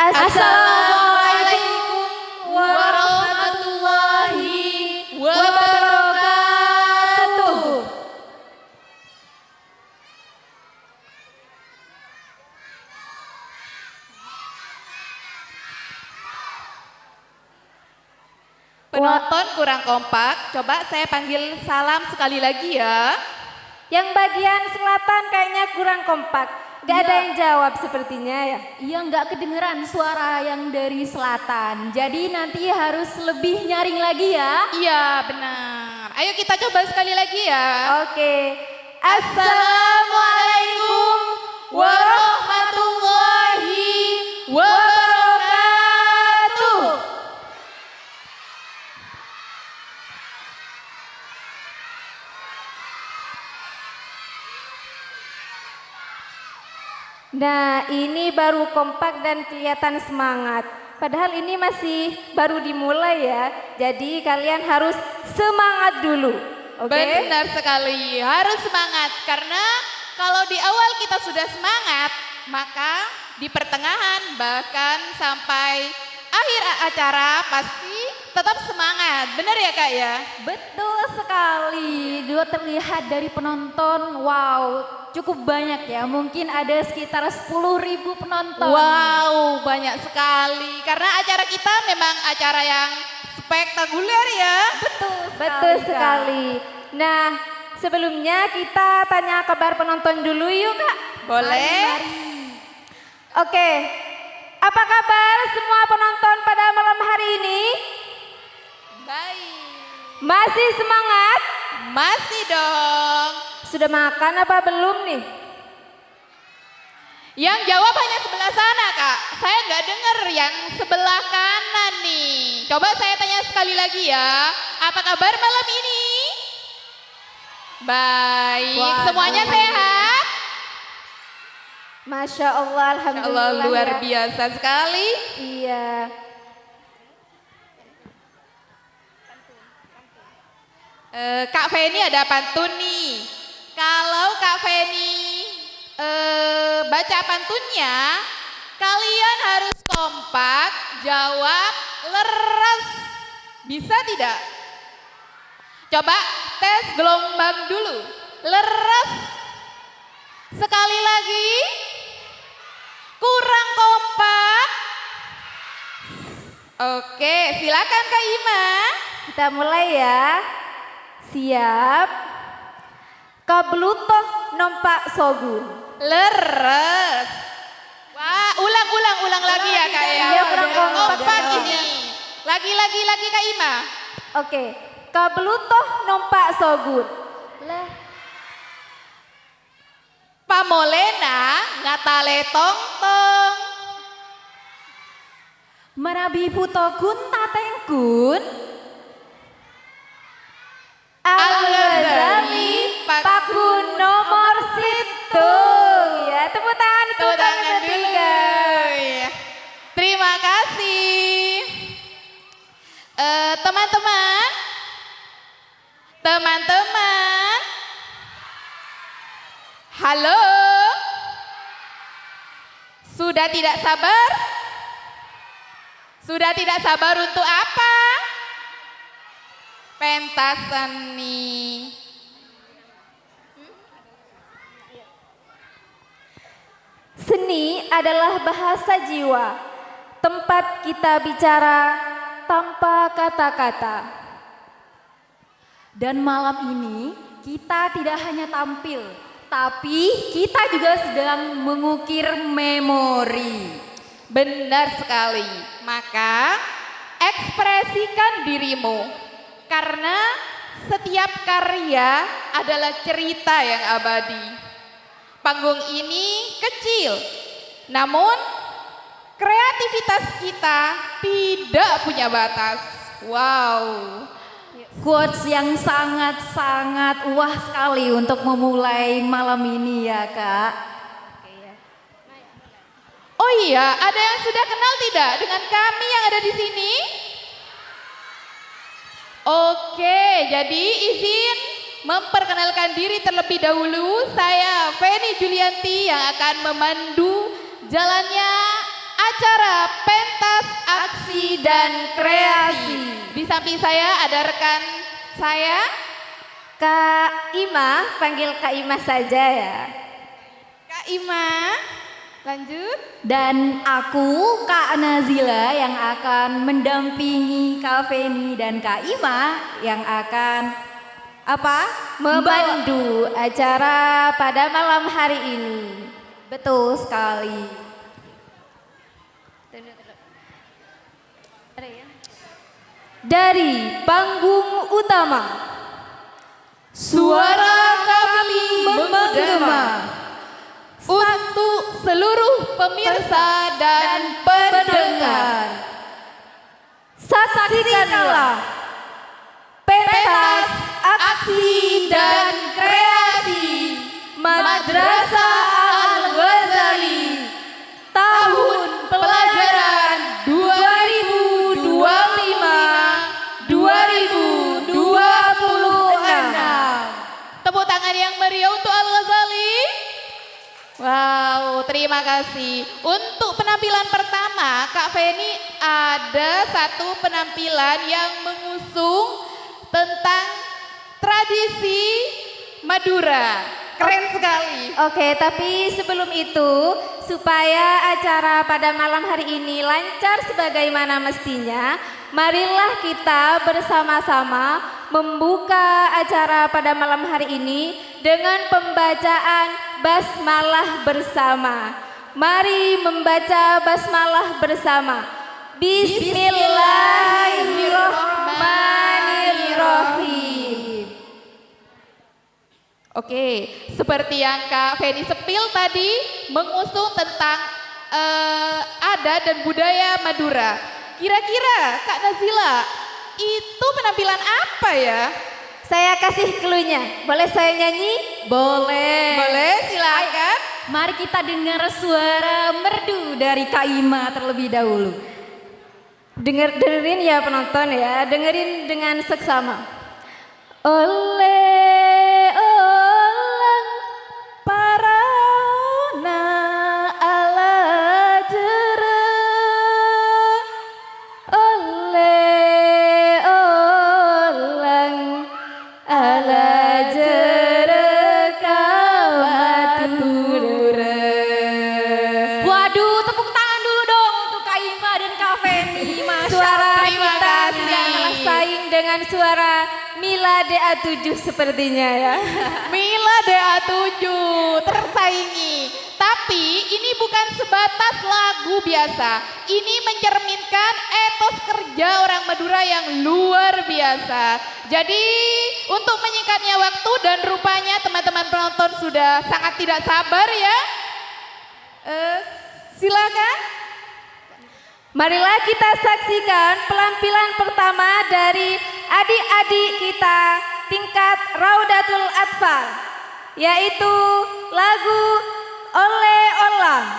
Assalamualaikum warahmatullahi wabarakatuh. Penonton kurang kompak, coba saya panggil salam sekali lagi ya. Yang bagian selatan kayaknya kurang kompak. Gak ada yang jawab sepertinya ya. Iya, nggak kedengeran suara yang dari selatan. Jadi nanti harus lebih nyaring lagi ya. Iya benar. Ayo kita coba sekali lagi ya. Oke. Assalamualaikum warahmatullahi wabarakatuh. Nah, ini baru kompak dan kelihatan semangat. Padahal ini masih baru dimulai ya. Jadi kalian harus semangat dulu. Oke? Benar sekali, harus semangat karena kalau di awal kita sudah semangat, maka di pertengahan bahkan sampai akhir acara pasti tetap semangat. Benar ya Kak ya? Betul sekali. Dua terlihat dari penonton, wow, cukup banyak ya. Mungkin ada sekitar 10.000 penonton. Wow, banyak sekali. Karena acara kita memang acara yang spektakuler ya. Betul sekali. Nah, sebelumnya kita tanya kabar penonton dulu yuk Kak. Boleh? Oke. Apa kabar semua penonton pada malam hari ini? Baik. Masih semangat? Masih dong. Sudah makan apa belum nih? Yang jawab hanya sebelah sana Kak. Saya nggak dengar yang sebelah kanan nih. Coba saya tanya sekali lagi ya. Apa kabar malam ini? Baik. Waduh. Semuanya sehat? Masya Allah, Insya alhamdulillah. Allah luar ya. biasa sekali. Iya. Kak Feni ada pantun nih. Kalau Kak Feni baca pantunnya, kalian harus kompak, jawab leres. Bisa tidak? Coba tes gelombang dulu. Leres. Sekali lagi. Kurang kompak. Oke, silakan Kak Ima. Kita mulai ya. Siap. Kablutoh nompak sogun. Leres. Wah, ulang lagi ya Kak ya. Iya, kurang kompak. Kompak ini. Lagi Kak Ima. Oke. Kablutoh nompak sogun. Pamolena ngatale tong-tong. Merabi putokun tatengkun. Al-Ghazali pakun nomor situng. Ya, tepuk tangan untuk Tepuk kami tangan dulu. bertiga. Ya. Terima kasih. Teman-teman. Halo. Sudah tidak sabar? Sudah tidak sabar untuk apa? Pentas seni. Seni adalah bahasa jiwa, tempat kita bicara tanpa kata-kata. Dan malam ini kita tidak hanya tampil, tapi kita juga sedang mengukir memori. Benar sekali. Maka ekspresikan dirimu. Karena setiap karya adalah cerita yang abadi. Panggung ini kecil, namun kreativitas kita tidak punya batas. Wow. Quotes yang sangat-sangat wah sekali untuk memulai malam ini ya Kak. Oh iya, ada yang sudah kenal tidak dengan kami yang ada di sini? Oke, jadi izin memperkenalkan diri terlebih dahulu. Saya Feni Julianti yang akan memandu jalannya acara pentas aksi dan kreasi. Di samping saya ada rekan saya, Kak Ima, panggil Kak Ima saja ya. Kak Ima. Lanjut. Dan aku Kak Nazila yang akan mendampingi Kak Feni dan Kak Ima yang akan apa? Memandu acara pada malam hari ini. Betul sekali. Dari panggung utama, Suara kami menggema untuk seluruh pemirsa dan pendengar. saksikanlah pentas aksi dan kreasi Madrasah Al-Ghazali tahun pelajaran 2025-2026. Tepuk tangan yang meriah untuk Al-Ghazali. Wow, terima kasih. Untuk penampilan pertama, Kak Feni ada satu penampilan yang mengusung tentang tradisi Madura. Keren sekali. Oke, tapi sebelum itu, supaya acara pada malam hari ini lancar sebagaimana mestinya, marilah kita bersama-sama membuka acara pada malam hari ini dengan pembacaan basmalah bersama. Mari membaca basmalah bersama. Bismillahirrahmanirrahim. Oke, seperti yang Kak Feni sepil tadi mengusung tentang adat dan budaya Madura. Kira-kira Kak Nazila, itu penampilan apa ya? Saya kasih clue-nya. Boleh saya nyanyi? Boleh. Boleh, silakan. Mari kita dengar suara merdu dari Kak Ima terlebih dahulu. Dengerin ya penonton ya, dengerin dengan seksama. Oleh olang parana ala jere, oleh olang ala jere kawature. Waduh, tepuk tangan dulu dong untuk Kak Ima dan Kak Feni. Masya Suara Allah, kita tidak kalah saing dengan suara Mila DA7 sepertinya ya. Mila DA7 tersaingi. Tapi ini bukan sebatas lagu biasa. Ini mencerminkan etos kerja orang Madura yang luar biasa. Jadi untuk menyingkatnya waktu dan rupanya teman-teman penonton sudah sangat tidak sabar ya. Silakan. Marilah kita saksikan penampilan pertama dari adik-adik kita tingkat Raudatul Atfal, yaitu lagu Oleh Olang.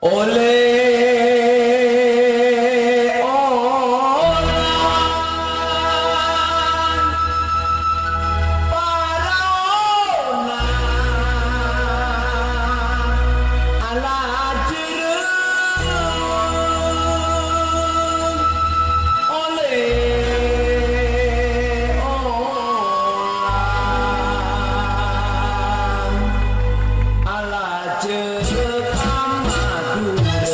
oleh orang para orang ala jereng oleh orang ala jereng Madura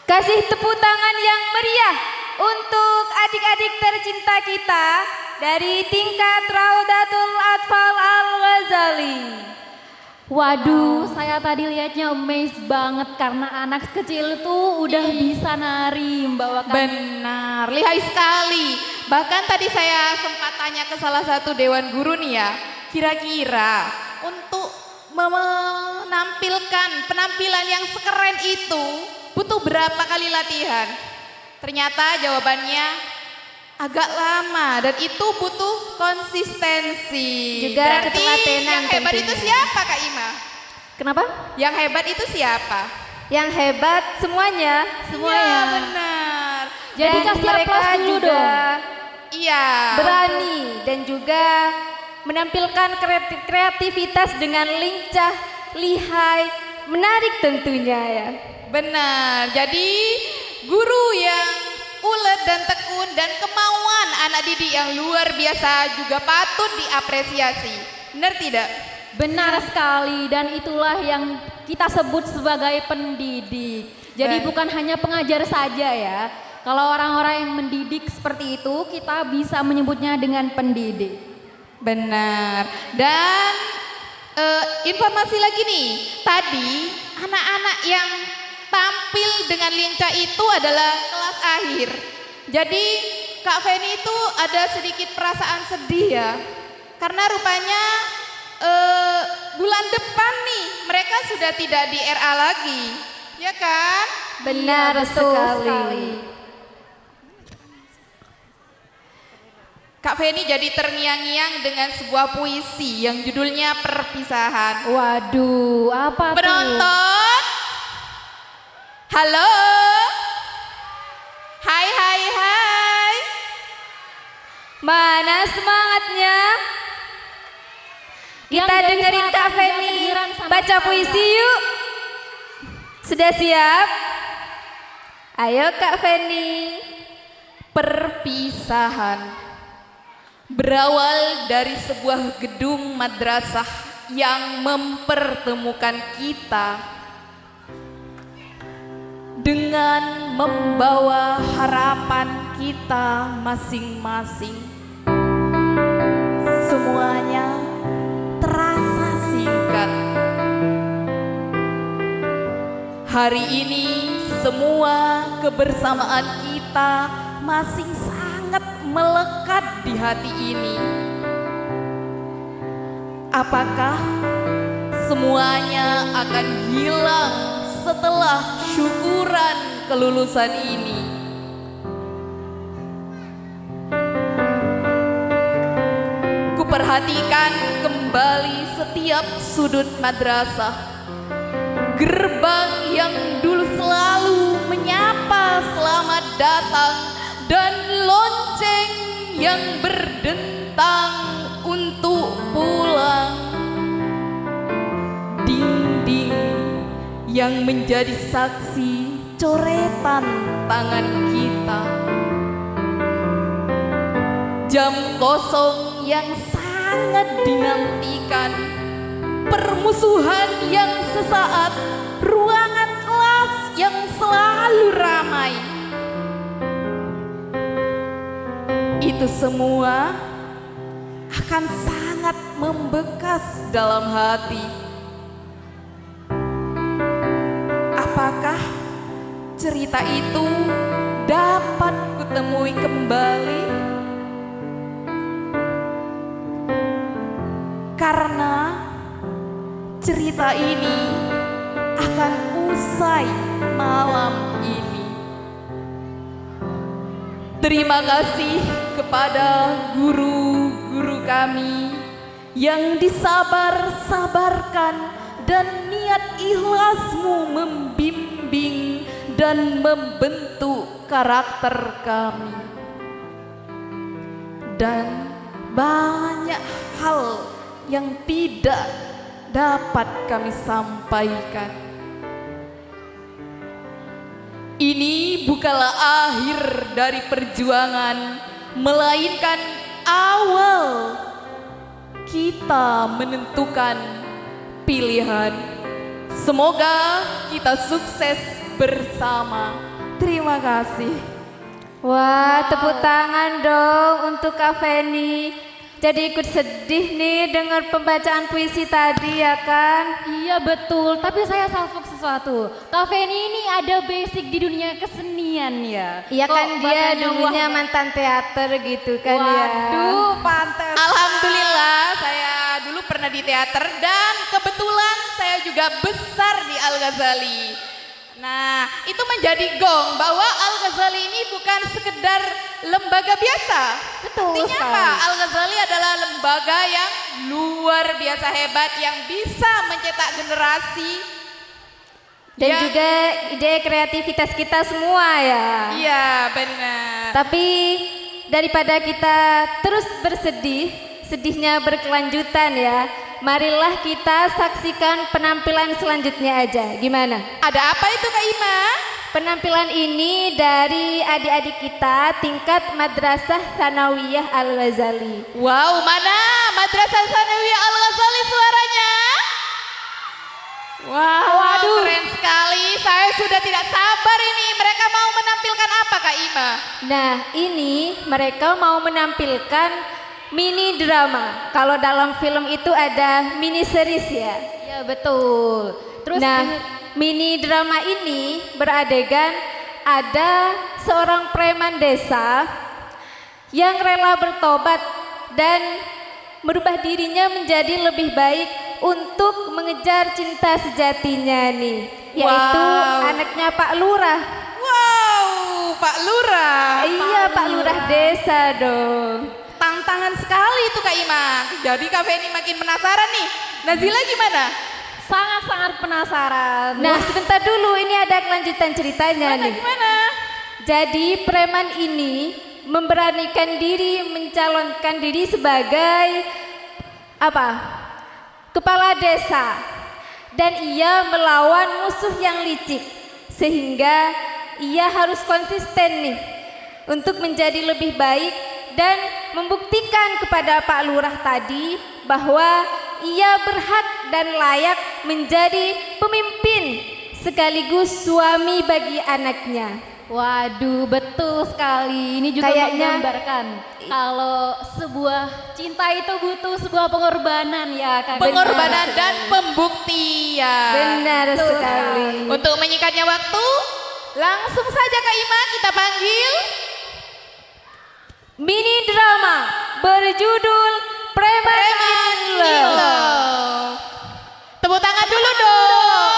Kasih tepuk tangan yang meriah untuk adik-adik tercinta kita dari tingkat Raudatul Atfal Al-Ghazali. Waduh, saya tadi lihatnya amazed banget karena anak kecil tuh udah bisa nari membawakan. Benar, lihai sekali. Bahkan tadi saya sempat tanya ke salah satu dewan guru nih ya, kira-kira untuk menampilkan penampilan yang sekeren itu butuh berapa kali latihan? Ternyata jawabannya agak lama dan itu butuh konsistensi. Juga Berarti ketelatenan yang hebat tentunya. itu siapa Kak Ima? Kenapa? Yang hebat itu siapa? Yang hebat semuanya. Iya benar. Jadi Dan kasih mereka aplaus dulu juga dong. Iya. berani dan juga menampilkan kreativitas dengan lincah, lihai, menarik tentunya ya. Benar. Jadi guru yang ulet dan tekun dan kemauan anak didik yang luar biasa juga patut diapresiasi. Benar tidak? Benar sekali, dan itulah yang kita sebut sebagai pendidik. Jadi Baik. bukan hanya pengajar saja ya. Kalau orang-orang yang mendidik seperti itu, kita bisa menyebutnya dengan pendidik. Benar. Dan informasi lagi nih, tadi anak-anak yang tampil dengan lincah itu adalah kelas akhir. Jadi Kak Feni itu ada sedikit perasaan sedih ya, karena rupanya bulan depan nih mereka sudah tidak di RA lagi, ya kan? Benar Iya, betul sekali. Kak Feni jadi terngiang-ngiang dengan sebuah puisi yang judulnya Perpisahan. Waduh, apa tuh? Penonton, halo, hai hai hai. Mana semangatnya? Yang Kita dari dengerin selatan Kak hingga Feni kedengeran sampai baca utara. puisi yuk. Sudah siap? Ayo Kak Feni. Perpisahan berawal dari sebuah gedung madrasah yang mempertemukan kita dengan membawa harapan kita masing-masing. Semuanya terasa singkat. Hari ini semua kebersamaan kita masih sangat melekat di hati ini. Apakah semuanya akan hilang setelah syukuran kelulusan ini? Kuperhatikan kembali setiap sudut madrasah, gerbang yang dulu selalu menyapa selamat datang, dan lonceng yang berdentang untuk pulang. Dinding yang menjadi saksi coretan tangan kita. Jam kosong yang sangat dinantikan. Permusuhan yang sesaat, ruangan kelas yang selalu ramai. Itu semua akan sangat membekas dalam hati. Apakah cerita itu dapat kutemui kembali? Karena cerita ini akan usai malam ini. Terima kasih kepada guru-guru kami yang disabar-sabarkan dan niat ikhlasmu membimbing dan membentuk karakter kami. Dan banyak hal yang tidak dapat kami sampaikan. Ini bukanlah akhir dari perjuangan, melainkan awal kita menentukan pilihan. Semoga kita sukses bersama. Terima kasih. Wah, tepuk tangan dong untuk Kak Feni. Jadi ikut sedih nih dengar pembacaan puisi tadi ya kan? Iya betul, tapi saya salfok sesuatu. Kak Feni ini ada basic di dunia kesenian ya. Iya Kok kan dia badannya dulunya wah- mantan teater gitu kan ya. Waduh, pantes. Alhamdulillah saya dulu pernah di teater dan kebetulan saya juga besar di Al-Ghazali. Nah, itu menjadi gong bahwa Al-Ghazali ini bukan sekedar lembaga biasa. Betul Artinya sekali. apa? Al-Ghazali adalah lembaga yang luar biasa hebat yang bisa mencetak generasi. Dan yang- juga ide kreativitas kita semua ya. Iya, benar. Tapi daripada kita terus bersedih, sedihnya berkelanjutan ya. Marilah kita saksikan penampilan selanjutnya aja. Gimana? Ada apa itu Kak Ima? Penampilan ini dari adik-adik kita tingkat Madrasah Tsanawiyah Al-Ghazali. Wow, mana Madrasah Tsanawiyah Al-Ghazali suaranya? Wow, Waduh. keren sekali. Saya sudah tidak sabar ini. Mereka mau menampilkan apa Kak Ima? Nah, ini mereka mau menampilkan mini drama. Kalau dalam film itu ada mini series ya. Iya betul. Terus Nah, mini drama ini beradegan ada seorang preman desa yang rela bertobat dan merubah dirinya menjadi lebih baik untuk mengejar cinta sejatinya nih, yaitu Wow. anaknya Pak Lurah. Wow, Pak Lurah. Iya, Pak Lurah desa dong. Tantangan sekali itu Kak Ima. Jadi Kak Feni makin penasaran nih. Nazila gimana? sangat-sangat penasaran. Nah, sebentar dulu, ini ada kelanjutan ceritanya nih. Gimana? Jadi preman ini memberanikan diri mencalonkan diri sebagai apa? Kepala desa. Dan ia melawan musuh yang licik. Sehingga ia harus konsisten nih untuk menjadi lebih baik dan membuktikan kepada Pak Lurah tadi bahwa ia berhak dan layak menjadi pemimpin sekaligus suami bagi anaknya. Waduh, betul sekali. Ini juga Kayaknya- menggambarkan kalau sebuah cinta itu butuh sebuah pengorbanan ya, Kak. Pengorbanan dan pembuktian. Benar sekali. Untuk menyingkatnya waktu, langsung saja Kak Ima kita panggil. Mini drama berjudul Preman in Love. Tepuk tangan dulu dong.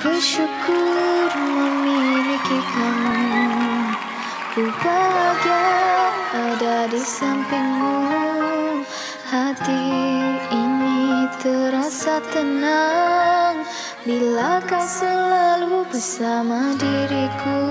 Bersyukur memiliki kamu. Ku bahagia ada di sampingmu. Hati ini terasa tenang bila kau selalu bersama diriku.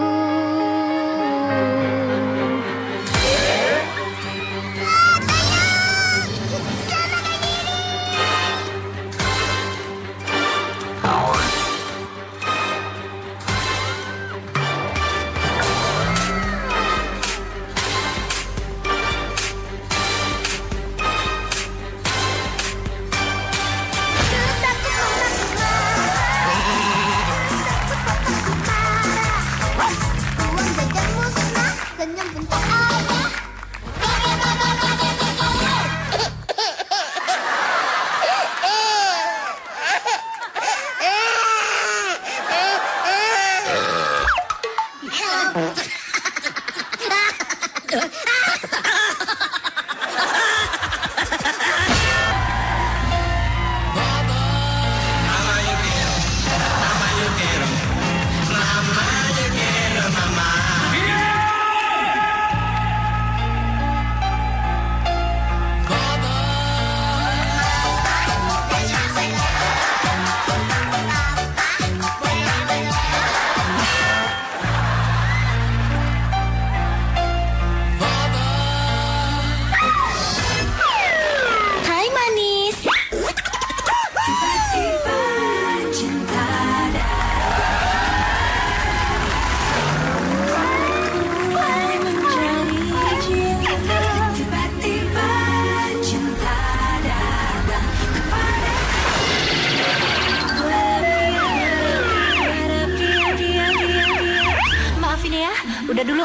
Udah dulu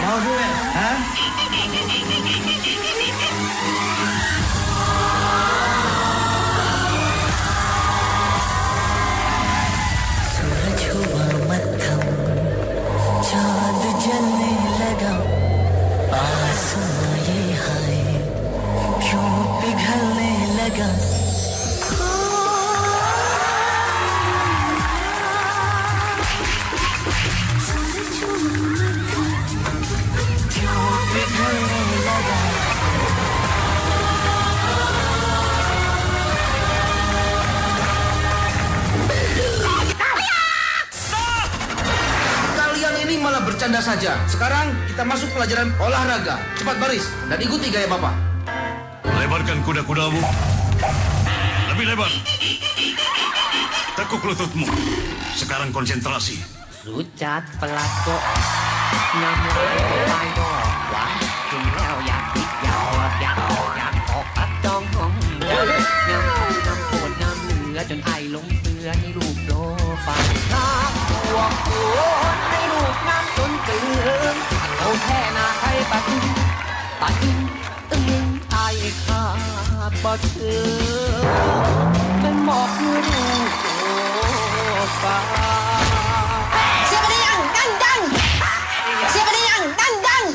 Mau duit, ha? सूरज हुआ मत्थम चांद जलने लगा आसमां ये हाय क्यों पिघलने लगा Malah bercanda saja. Sekarang kita masuk pelajaran olahraga. Cepat baris dan ikuti gaya Bapak. Lebarkan kuda-kudamu. Lebih lebar. Tekuk lututmu. Sekarang konsentrasi. Sucat pelako Namun ayo Wah Kiniao yang hijau Yang tokat dong Nampunน้ำเหลือจนไอลงเสือในรูปโลฟ้าน้ำท่วมคนในรูปน้ำจนเกลือนเอาแท่นาไทยปัดตึงไอขาดบ่เชื่อเป็นหมอกอยู่รูปโลฟ้าSiapa dia yang dandang? Siapa dia yang dandang?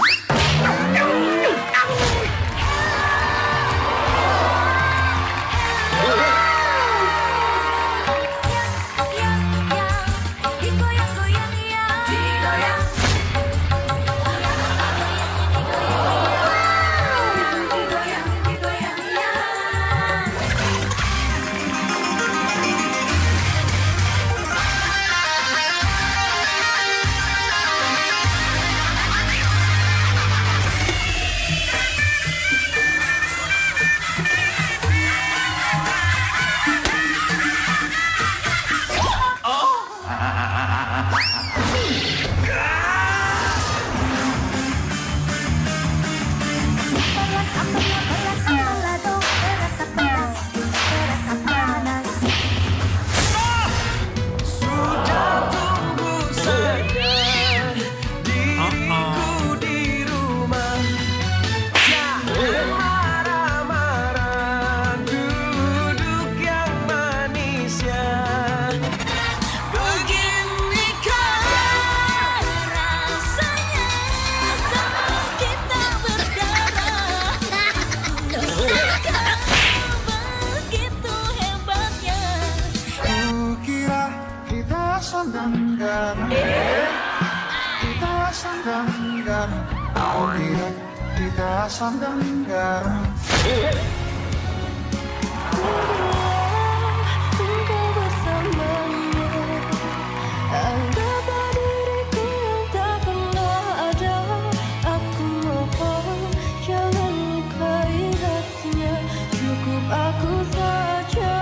hidup kita sandangkan. Engkau bersamanya, anggaplah diriku yang tak pernah ada. Aku mohon jangan lukai hatinya, cukup aku saja.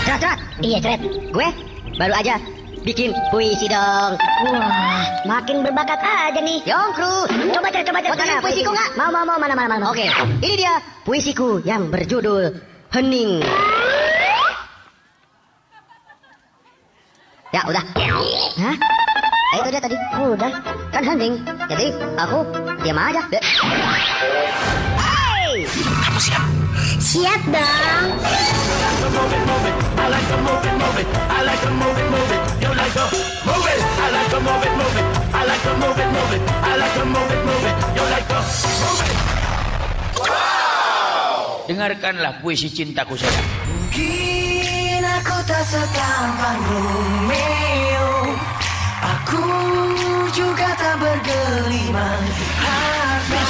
Cerat. Iya Cerat, gue baru aja bikin puisi dong. Wah, makin berbakat aja nih. Yongkru, coba Cerat. Mau tanya puisiku nggak? Mau, mana. Oke, ini dia puisiku yang berjudul Hening. Ya udah. Hah? Itu dia tadi. Udah, kan hening. Jadi aku diam aja. Hey! Kamu siap? Siap dong. Dengarkanlah puisi cintaku sayang. Mungkin aku tak setampan Romeo, aku juga tak bergelimang harta.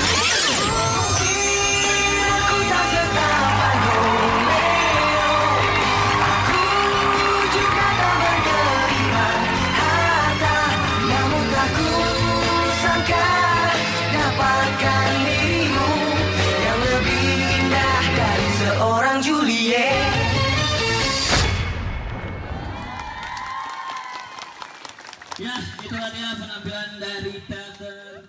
Mungkin aku tak setampan Romeo, aku juga tak bergelimang harta. Namun tak kusangka dapatkan dirimu yang lebih indah dari seorang Juliet. Ya, itulah dia penampilan dari teater.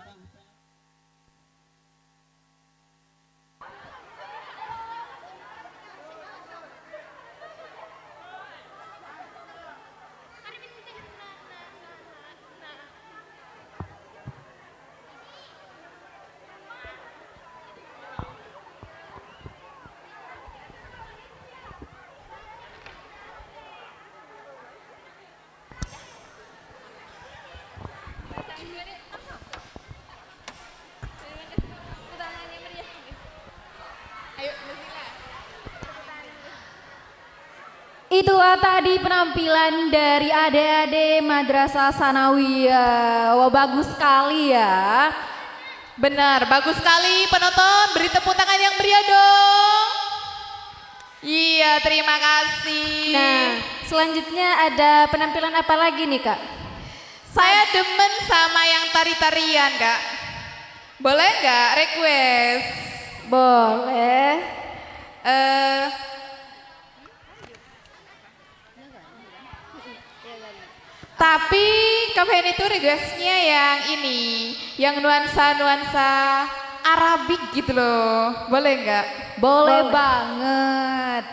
Itulah tadi penampilan dari adik-adik Madrasah Sanawiyah. Wah, bagus sekali ya. Benar, bagus sekali penonton. Beri tepuk tangan yang meriah dong. Iya, terima kasih. Nah, selanjutnya ada penampilan apa lagi nih Kak? Saya demen sama yang tari-tarian, Kak. Boleh nggak request? Boleh. Tapi Kak Feni itu requestnya yang ini, yang nuansa-nuansa Arabik gitu loh. Boleh nggak? Boleh banget.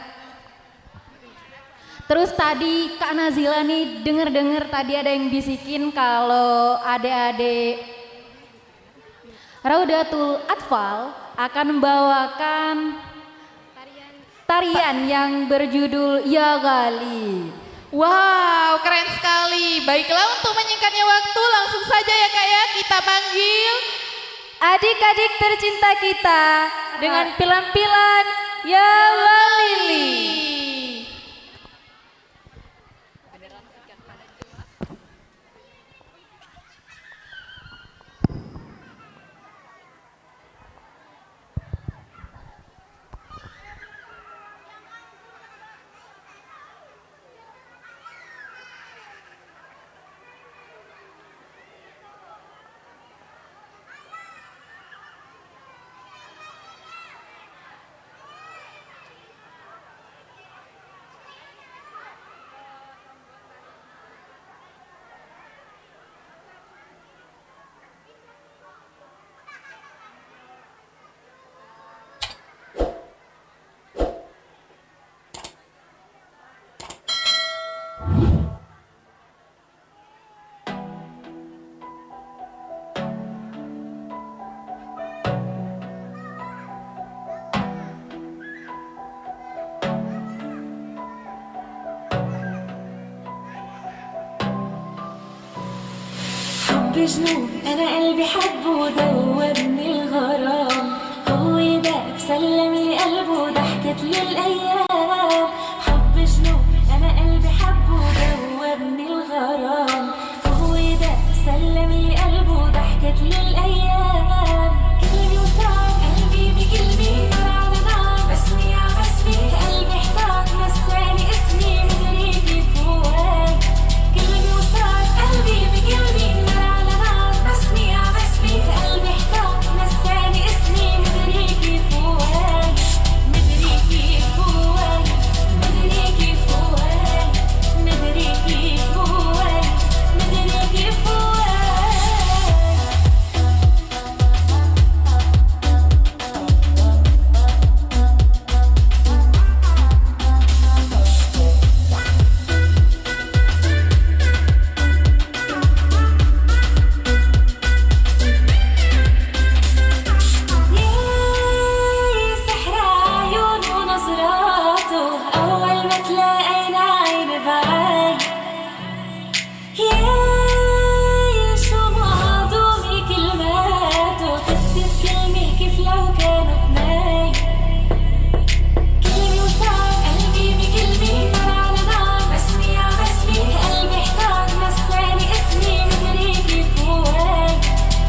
Terus tadi Kak Nazila nih denger tadi ada yang bisikin kalau adik-adik Raudatul Atfal akan membawakan tarian yang berjudul Ya Gali. Wow, keren sekali. Baiklah, untuk menyingkatnya waktu langsung saja ya Kak ya, kita panggil adik-adik tercinta kita dengan penampilan Ya Walili. حب جنون أنا قلبي حبه ودوبني الغرام، هو داب سلم لي قلبه ضحكت لي الأيام. حب جنون أنا قلبي حبه ودوبني الغرام، هو داب سلم لي قلبه ضحكت لي الأيام. كلمة وصعب قلبي بكلمة نار على نار، بسمي ع بسمي قلبي احتار نساني اسمي مدري فوق. كلمة وصعب قلبي بكلمة نار على نار، بسمي ع بسمي قلبي احتار نساني اسمي مدري فوق. مدري فوق مدري فوق مدري فوق مدري فوق. سحر عيون ونظراته أول ما تلاقينا عين بعين، شو معظومي كلماته تكتب كلمة كيف لو كانوا اتنين. كلمة وصعب قلبي بكلمة نار على نار، بسمي ع بسمي قلبي احتار نساني اسمي مدري فوق.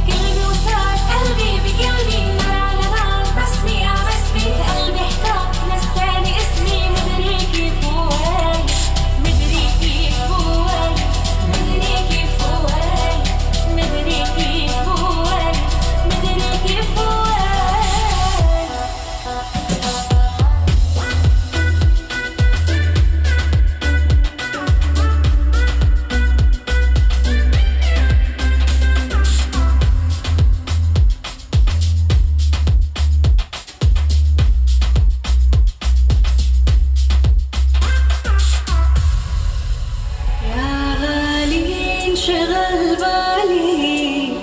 كلمة وصعب قلبي بكلمة نار على نار، بسمي ع بسمي قلبي احتار نساني اسمي مدري فوق. مدري فوق مدري فوق مدري فوق مدري فوق. يا غالي انشغل بالي،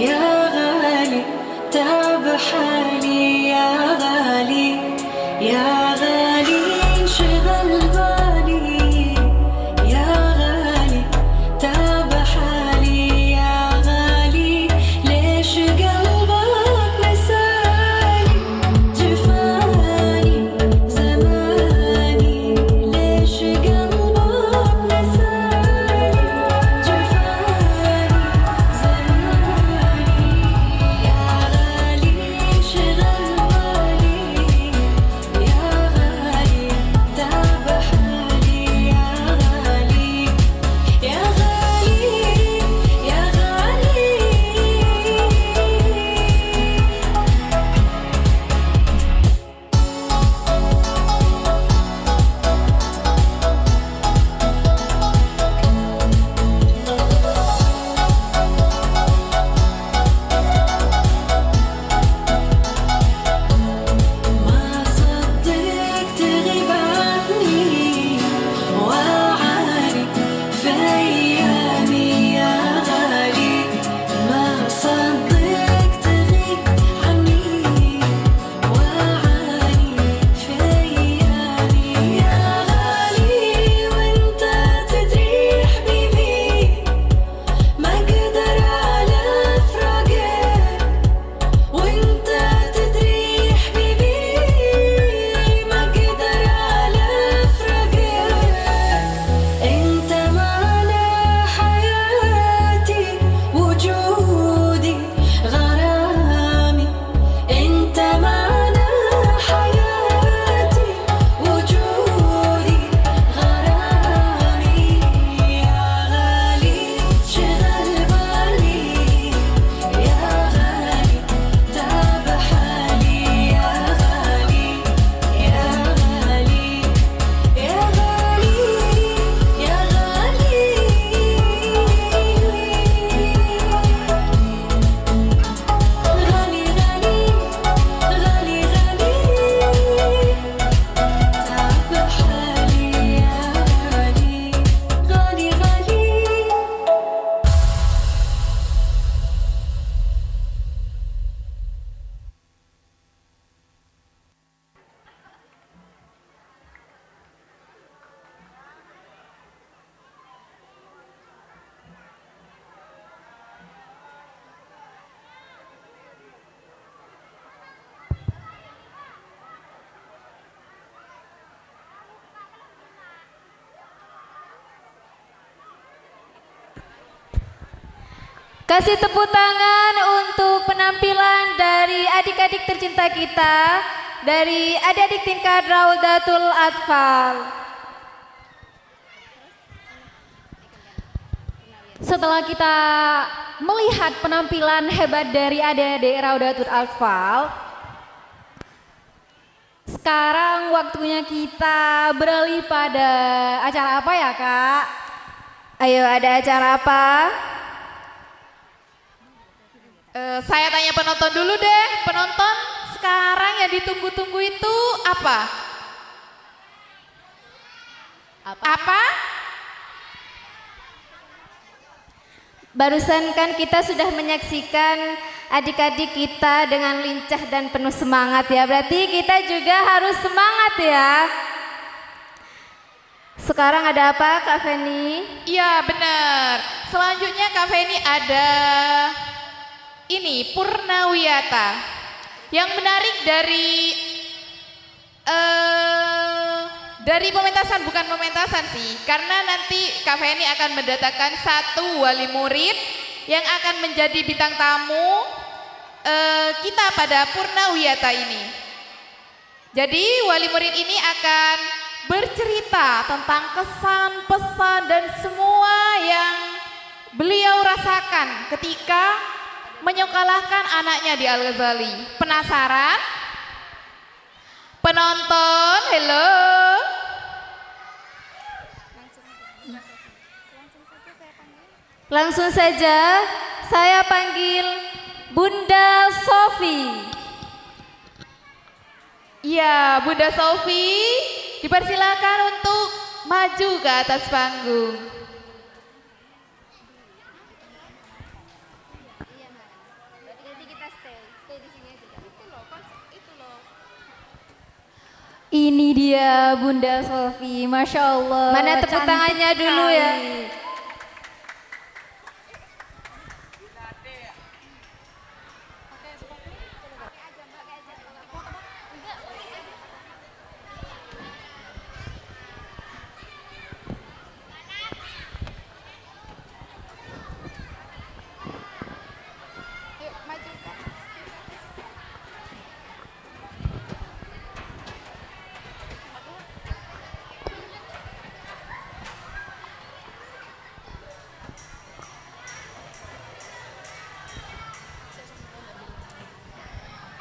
يا غالي تعب حالي، يا غالي يا غالي انشغل بالي، يا غالي تعب حالي، يا غالي ليش قلبك نساني جفاني زماني، ليش قلبك نساني جفاني زماني. يا غالي انشغل بالي، يا Kasih tepuk tangan untuk penampilan dari adik-adik tercinta kita, dari adik-adik tingkat Raudatul Atfal. Setelah kita melihat penampilan hebat dari adik-adik Raudatul Atfal, sekarang waktunya kita beralih pada acara apa ya, Kak? Ayo, ada acara apa? Saya tanya penonton dulu deh. Penonton, sekarang yang ditunggu-tunggu itu apa? Apa? Barusan kan kita sudah menyaksikan adik-adik kita dengan lincah dan penuh semangat ya. Berarti kita juga harus semangat ya. Sekarang ada apa, Kak Feni? Iya, benar. Selanjutnya Kak Feni ada ini Purnawiyata. Yang menarik dari pementasan, bukan pementasan sih, karena nanti Kak Feni akan mendatangkan satu wali murid yang akan menjadi bintang tamu kita pada Purnawiyata ini. Jadi wali murid ini akan bercerita tentang kesan, pesan dan semua yang beliau rasakan ketika menyekolahkan anaknya di Al-Ghazali. Penasaran? Penonton, hello. Langsung saja saya panggil Bunda Sofi. Ya, Bunda Sofi, dipersilakan untuk maju ke atas panggung. Ini dia Bunda Sofi, Masya Allah. Mana tepuk cantik tangannya dulu sekali. ya.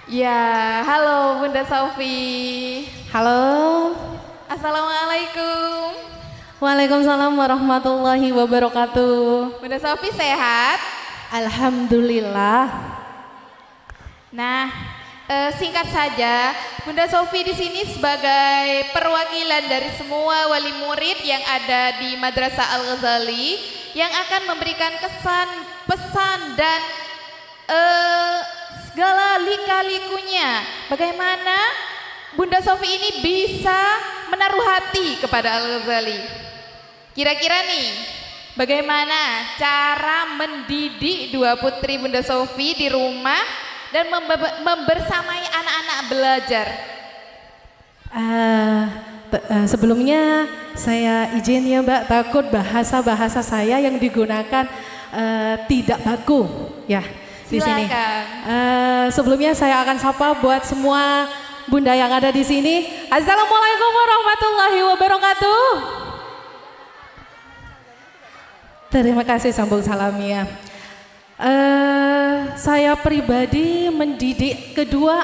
Ya, halo Bunda Sofi. Halo. Assalamualaikum. Waalaikumsalam warahmatullahi wabarakatuh. Bunda Sofi sehat? Alhamdulillah. Nah, singkat saja, Bunda Sofi di sini sebagai perwakilan dari semua wali murid yang ada di Madrasah Al-Ghazali yang akan memberikan kesan, pesan dan segala lika-likunya. Bagaimana Bunda Sofi ini bisa menaruh hati kepada Al-Ghazali. Kira-kira nih, bagaimana cara mendidik dua putri Bunda Sofi di rumah dan membersamai anak-anak belajar? Sebelumnya saya izin ya Mbak, takut bahasa-bahasa saya yang digunakan tidak baku ya di sini. Sebelumnya saya akan sapa buat semua bunda yang ada di sini. Assalamualaikum warahmatullahi wabarakatuh. Terima kasih sambung salamnya. Saya pribadi mendidik kedua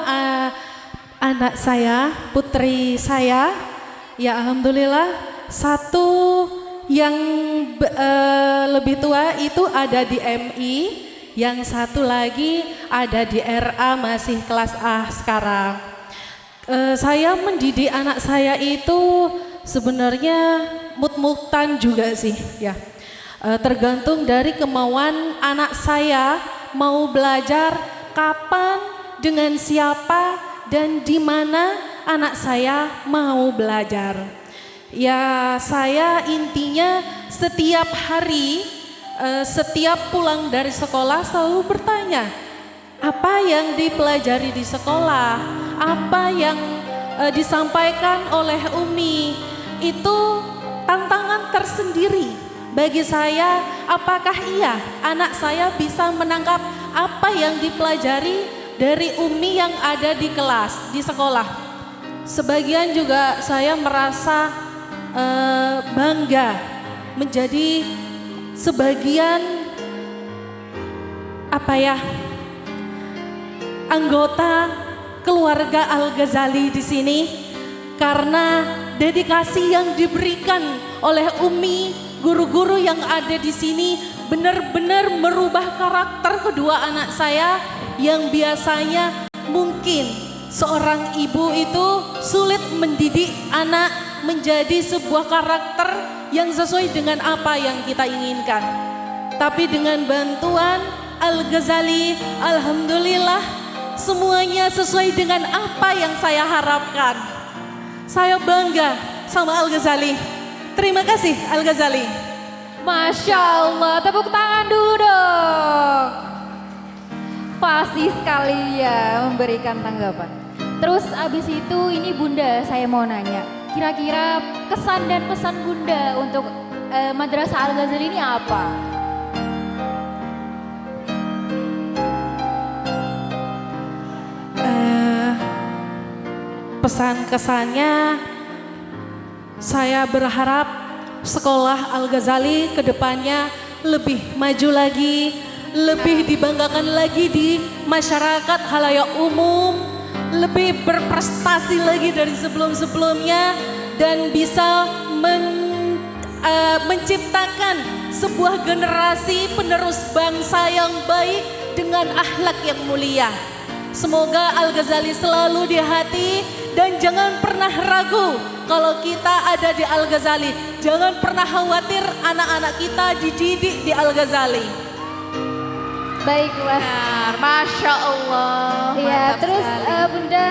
anak saya, putri saya. Ya alhamdulillah, satu yang lebih tua itu ada di MI, yang satu lagi ada di RA masih kelas A sekarang. Saya mendidik anak saya itu sebenarnya mut-mutan juga sih ya. Tergantung dari kemauan anak saya mau belajar kapan, dengan siapa, dan di mana anak saya mau belajar. Ya saya intinya setiap hari, setiap pulang dari sekolah selalu bertanya, apa yang dipelajari di sekolah, apa yang disampaikan oleh Umi, itu tantangan tersendiri Bagi saya, apakah iya anak saya bisa menangkap apa yang dipelajari dari Umi yang ada di kelas, di sekolah? Sebagian juga saya merasa bangga menjadi sebagian anggota keluarga Al-Ghazali di sini, karena dedikasi yang diberikan oleh Umi, guru-guru yang ada di sini benar-benar merubah karakter kedua anak saya yang biasanya mungkin seorang ibu itu sulit mendidik anak menjadi sebuah karakter yang sesuai dengan apa yang kita inginkan. Tapi dengan bantuan Al-Ghazali, alhamdulillah semuanya sesuai dengan apa yang saya harapkan. Saya bangga sama Al-Ghazali. Terima kasih Al-Ghazali. Masya Allah, tepuk tangan dulu dong. Fasih sekali ya memberikan tanggapan. Terus abis itu ini Bunda saya mau nanya, kira-kira kesan dan pesan Bunda untuk Madrasah Al-Ghazali ini apa? Pesan kesannya, saya berharap sekolah Al-Ghazali ke depannya lebih maju lagi, lebih dibanggakan lagi di masyarakat halayak umum, lebih berprestasi lagi dari sebelum-sebelumnya, dan bisa menciptakan sebuah generasi penerus bangsa yang baik dengan akhlak yang mulia. Semoga Al-Ghazali selalu di hati dan jangan pernah ragu kalau kita ada di Al-Ghazali. Jangan pernah khawatir anak-anak kita dididik di Al-Ghazali. Baiklah. Benar, Masya Allah. Iya, terus Bunda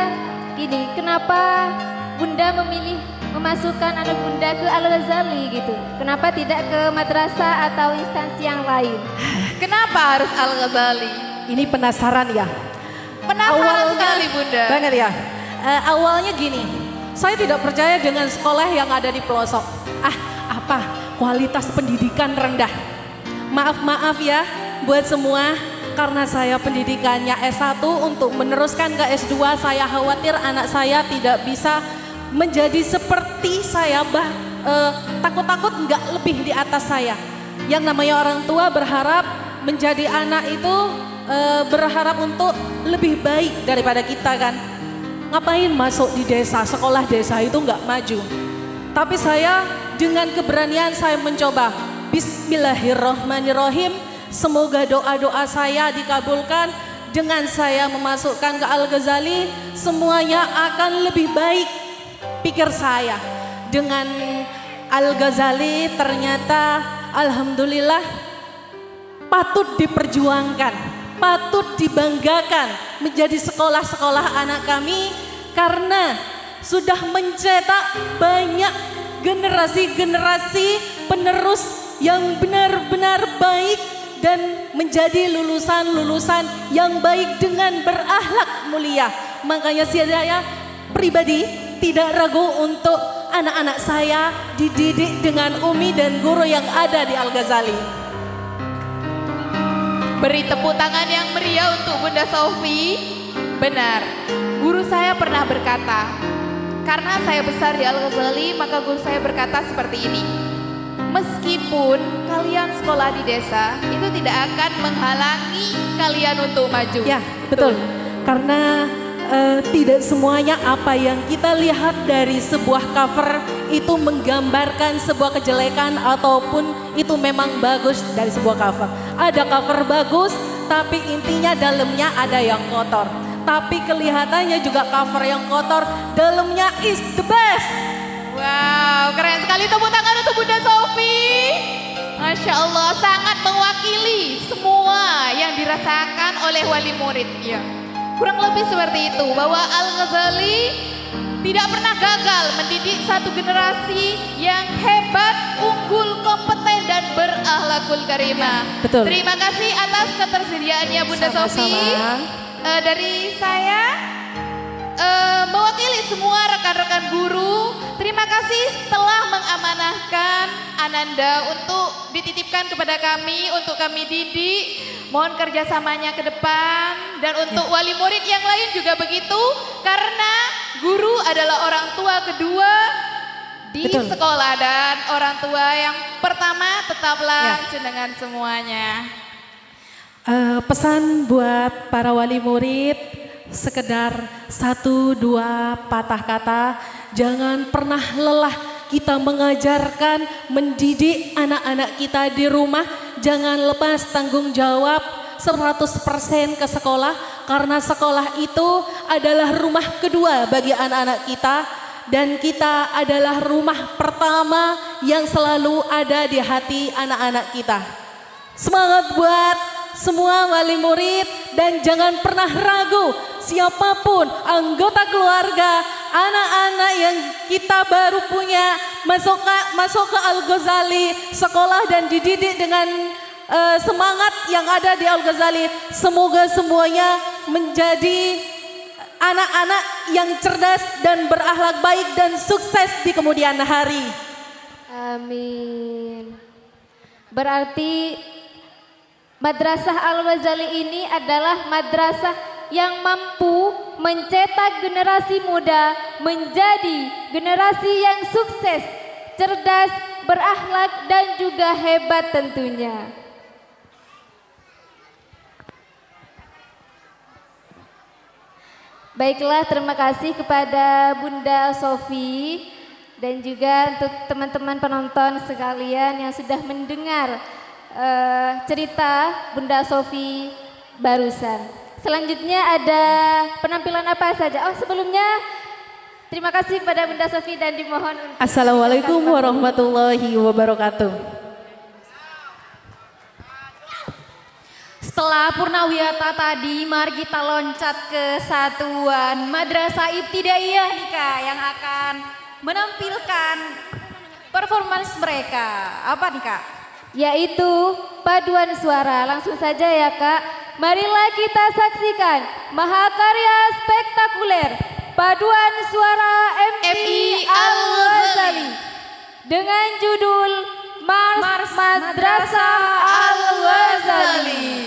gini, kenapa Bunda memilih memasukkan anak Bunda ke Al-Ghazali gitu? Kenapa tidak ke madrasah atau instansi yang lain? Kenapa harus Al-Ghazali? Ini penasaran ya. Penasaran sekali Bunda. Banget ya. Awalnya gini, saya tidak percaya dengan sekolah yang ada di pelosok. Kualitas pendidikan rendah. Maaf ya buat semua, karena saya pendidikannya S1 untuk meneruskan ke S2, saya khawatir anak saya tidak bisa menjadi seperti saya, takut-takut nggak lebih di atas saya. Yang namanya orang tua berharap menjadi anak itu berharap untuk lebih baik daripada kita kan. Ngapain masuk di desa, sekolah desa itu nggak maju. Tapi saya dengan keberanian saya mencoba. Bismillahirrahmanirrahim. Semoga doa-doa saya dikabulkan. Dengan saya memasukkan ke Al-Ghazali, semuanya akan lebih baik, pikir saya. Dengan Al-Ghazali ternyata alhamdulillah patut diperjuangkan, patut dibanggakan menjadi sekolah-sekolah anak kami, karena sudah mencetak banyak generasi-generasi penerus yang benar-benar baik dan menjadi lulusan-lulusan yang baik dengan berakhlak mulia. Makanya saya pribadi tidak ragu untuk anak-anak saya dididik dengan Umi dan guru yang ada di Al-Ghazali. Beri tepuk tangan yang meriah untuk Bunda Sofi. Benar, guru saya pernah berkata, karena saya besar di Al-Ghazali, maka guru saya berkata seperti ini. Meskipun kalian sekolah di desa, itu tidak akan menghalangi kalian untuk maju. Ya, betul. Karena tidak semuanya apa yang kita lihat dari sebuah cover itu menggambarkan sebuah kejelekan ataupun itu memang bagus dari sebuah cover. Ada cover bagus, tapi intinya dalamnya ada yang kotor. Tapi kelihatannya juga cover yang kotor, dalamnya is the best. Wow, keren sekali, tepuk tangan untuk Bunda Sofi. Masya Allah, sangat mewakili semua yang dirasakan oleh wali murid. Ya. Kurang lebih seperti itu, bahwa Al-Ghazali tidak pernah gagal mendidik satu generasi yang hebat, unggul, kompeten, dan berakhlakul karimah. Betul. Terima kasih atas ketersediaannya Bunda Sofi. Dari saya mewakili semua rekan-rekan guru, terima kasih telah mengapresiasi mengamanahkan Ananda untuk dititipkan kepada kami, untuk kami didik. Mohon kerjasamanya ke depan. Dan untuk wali murid yang lain juga begitu. Karena guru adalah orang tua kedua di sekolah. Dan orang tua yang pertama tetaplah jenengan semuanya. Pesan buat para wali murid, sekedar 1-2 patah kata. Jangan pernah lelah kita mengajarkan, mendidik anak-anak kita di rumah. Jangan lepas tanggung jawab 100% ke sekolah. Karena sekolah itu adalah rumah kedua bagi anak-anak kita. Dan kita adalah rumah pertama yang selalu ada di hati anak-anak kita. Semangat buat semua wali murid dan jangan pernah ragu siapapun anggota keluarga, anak-anak yang kita baru punya masuk ke Al-Ghazali sekolah dan dididik dengan semangat yang ada di Al-Ghazali. Semoga semuanya menjadi anak-anak yang cerdas dan berakhlak baik dan sukses di kemudian hari. Amin. Berarti Madrasah Al-Ghazali ini adalah madrasah yang mampu mencetak generasi muda menjadi generasi yang sukses, cerdas, berakhlak dan juga hebat tentunya. Baiklah, terima kasih kepada Bunda Sofi dan juga untuk teman-teman penonton sekalian yang sudah mendengar cerita Bunda Sofi barusan. Selanjutnya ada penampilan apa saja? Oh, sebelumnya terima kasih kepada Bunda Sofi dan dimohon untuk Assalamualaikum warahmatullahi wabarakatuh. Setelah Purnawiyata tadi, mari kita loncat ke satuan Madrasah Ibtidaiyah nih Kak, yang akan menampilkan performance mereka. Apa nih Kak? Yaitu paduan suara. Langsung saja ya Kak. Marilah kita saksikan mahakarya spektakuler paduan suara MI Al-Ghazali dengan judul Mars Madrasah Al-Ghazali.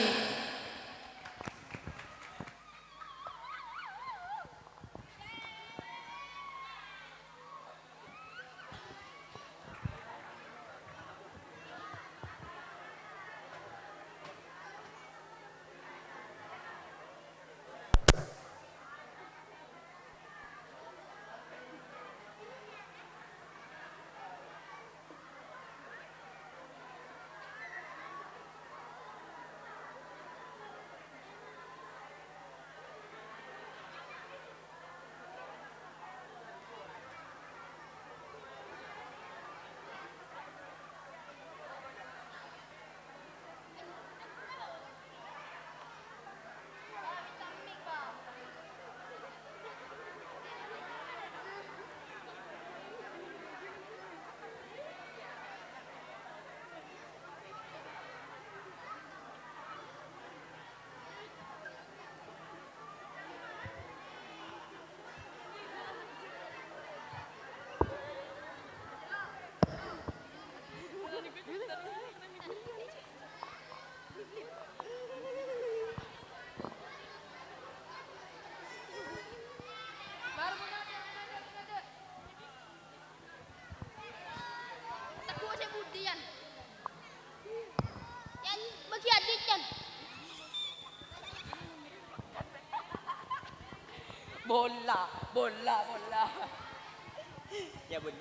Bola. Ya bul.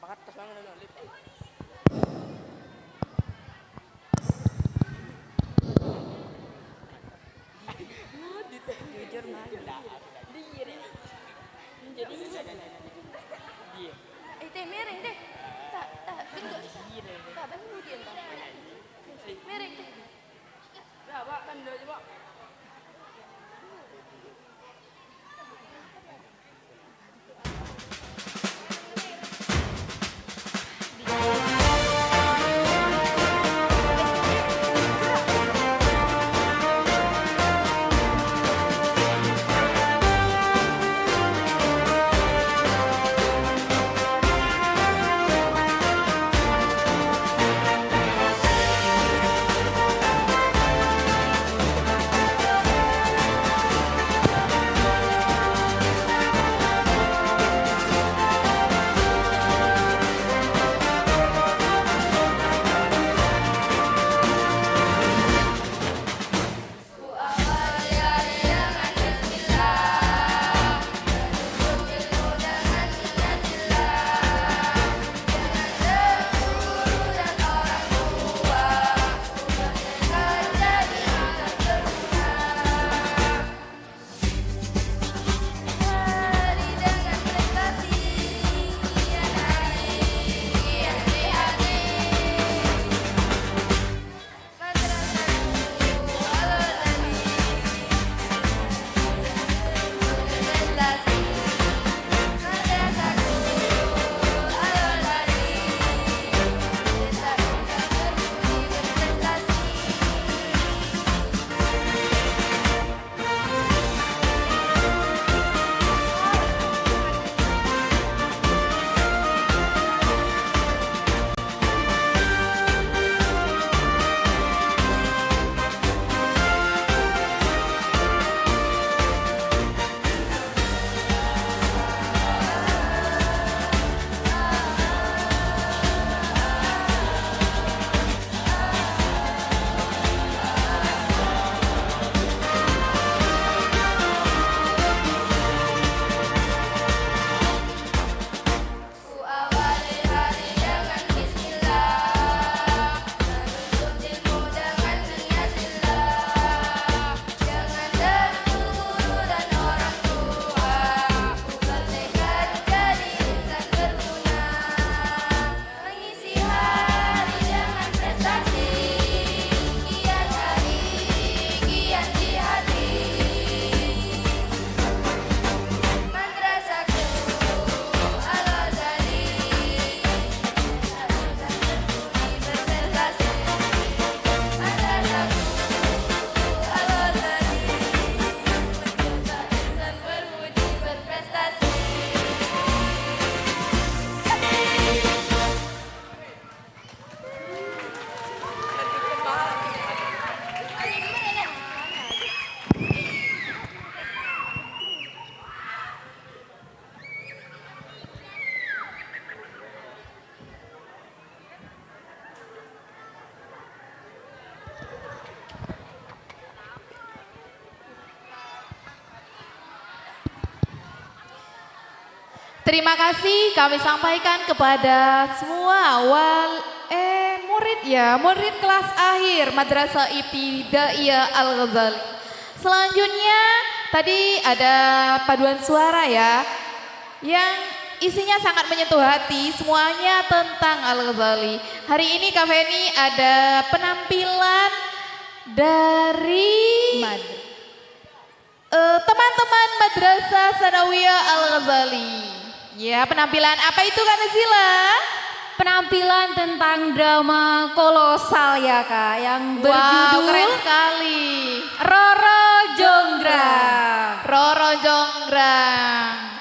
Bangat tas bangun dulu. Jujur mah. Dia. Teh mereng teh. Tak bentuk. Tak bentuk dia entah. Mereng teh. Dah bak kan dah bak. Terima kasih kami sampaikan kepada semua murid kelas akhir Madrasah Ibtidaiyah Al-Ghazali. Selanjutnya tadi ada paduan suara ya, yang isinya sangat menyentuh hati, semuanya tentang Al-Ghazali. Hari ini Kak Feni ada penampilan dari teman-teman Madrasah Sanawiyah Al-Ghazali. Ya, penampilan apa itu Kak Nazila? Penampilan tentang drama kolosal ya Kak, yang berjudul keren sekali. Roro Jonggrang. Roro Jonggrang.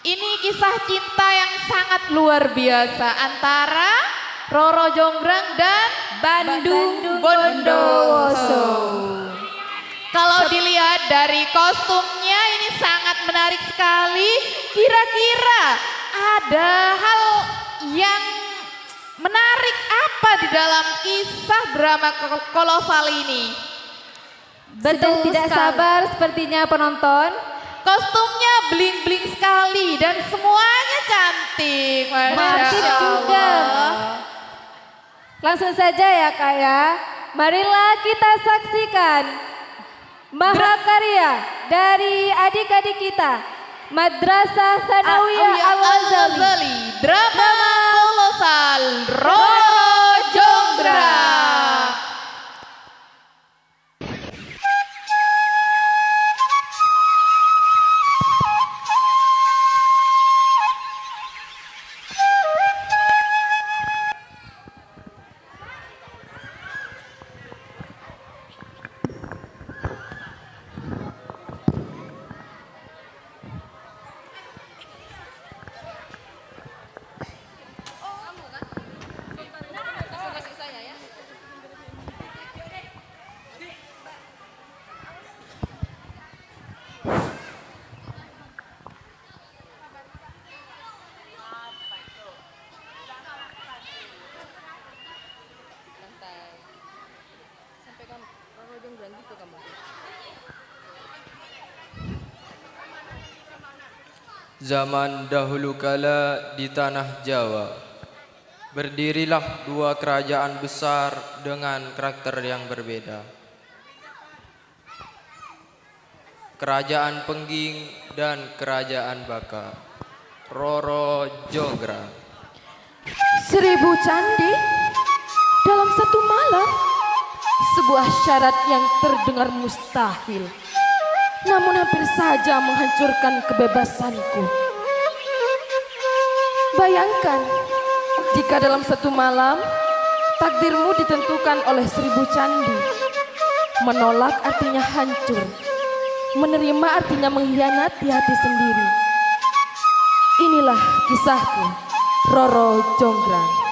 Ini kisah cinta yang sangat luar biasa antara Roro Jonggrang dan Bandung Bondowoso. Kalau dilihat dari kostumnya ini sangat menarik sekali. Kira-kira ada hal yang menarik apa di dalam kisah drama kolosal ini? Sudah tidak sabar sepertinya penonton. Kostumnya bling-bling sekali dan semuanya cantik. Masih juga. Langsung saja ya Kak ya. Marilah kita saksikan mahakarya dari adik-adik kita Madrasah Sanawiyah Al-Ghazali, drama kolosal Roro Jonggrang. Zaman dahulu kala di tanah Jawa, berdirilah dua kerajaan besar dengan karakter yang berbeda. Kerajaan Pengging dan Kerajaan Baka. Roro Jonggrang. 1000 candi dalam satu malam, sebuah syarat yang terdengar mustahil, namun hampir saja menghancurkan kebebasanku. Bayangkan jika dalam satu malam takdirmu ditentukan oleh 1000 candi. Menolak artinya hancur, menerima artinya mengkhianati hati sendiri. Inilah kisahku, Roro Jonggrang.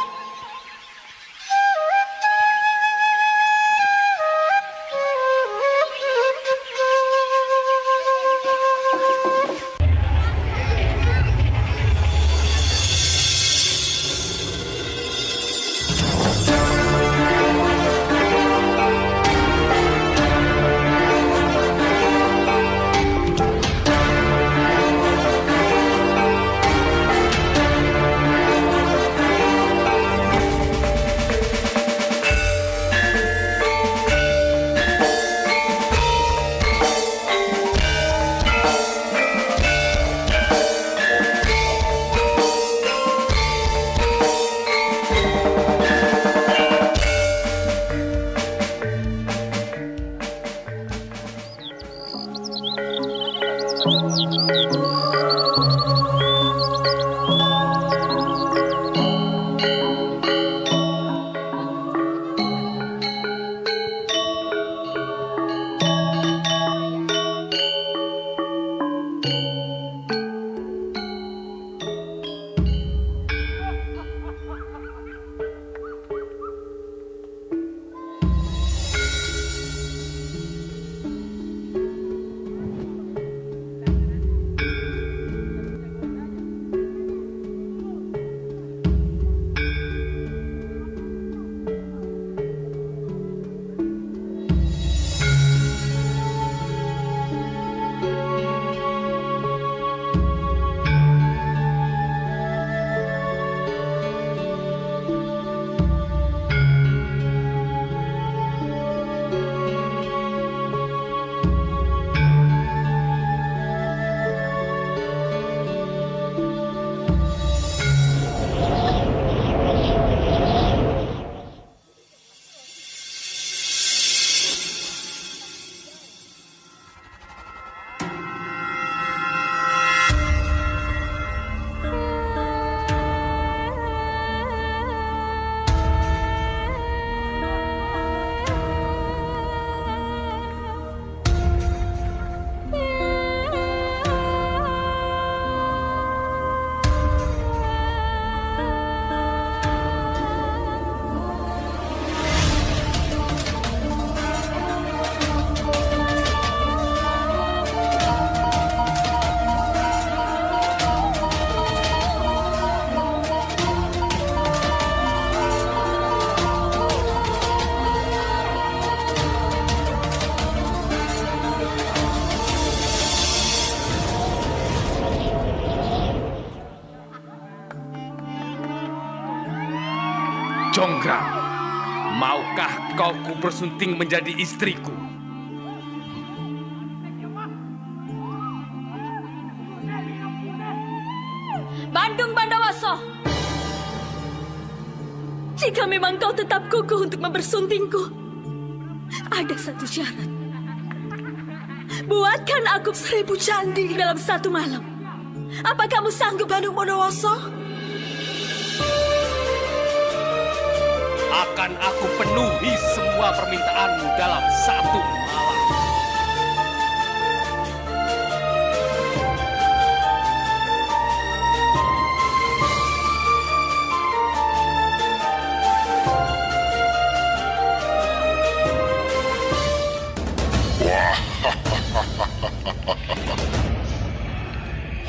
Jonggrang, maukah kau kupersunting menjadi istriku? Bandung Bandawaso, jika memang kau tetap kukuh untuk mempersuntingku, ada satu syarat. Buatkan aku 1000 candi dalam satu malam. Apa kamu sanggup, Bandung Bondowoso? Akan aku penuhi semua permintaanmu dalam satu malam.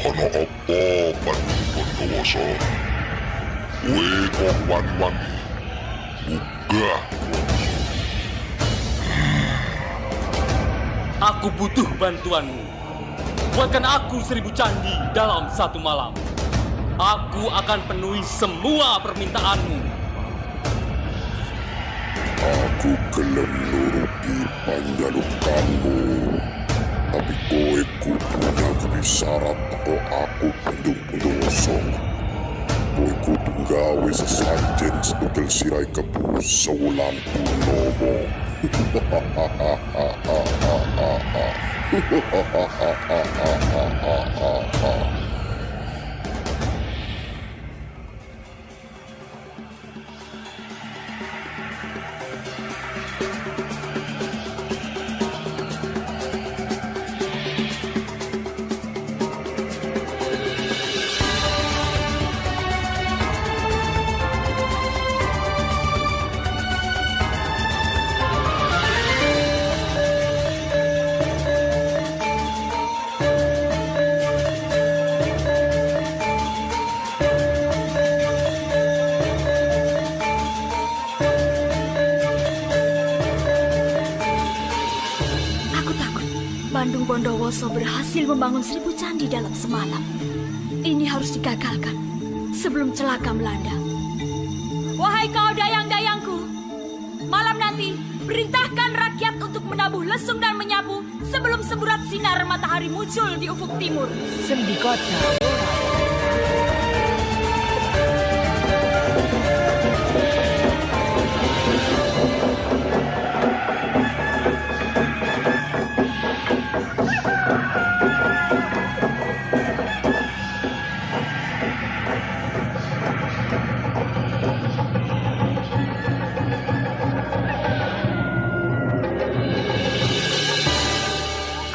Hana apa Bandung Bondowoso? Kowe kok wan-wani Uga. Aku butuh bantuanmu. Buatkan aku 1000 candi dalam satu malam. Aku akan penuhi semua permintaanmu. Aku gelem nuruti panjalukanmu. Tapi kowe kudu nyanggupi syarat teko aku Bandung Bondowoso. Kowe kudu gawe sesajen setugel sirai kebu sewulan purnomo. Bandung Bondowoso berhasil membangun 1000 candi dalam semalam. Ini harus digagalkan sebelum celaka melanda. Wahai kau dayang-dayangku, malam nanti perintahkan rakyat untuk menabuh lesung dan menyapu sebelum semburat sinar matahari muncul di ufuk timur. Sendikota.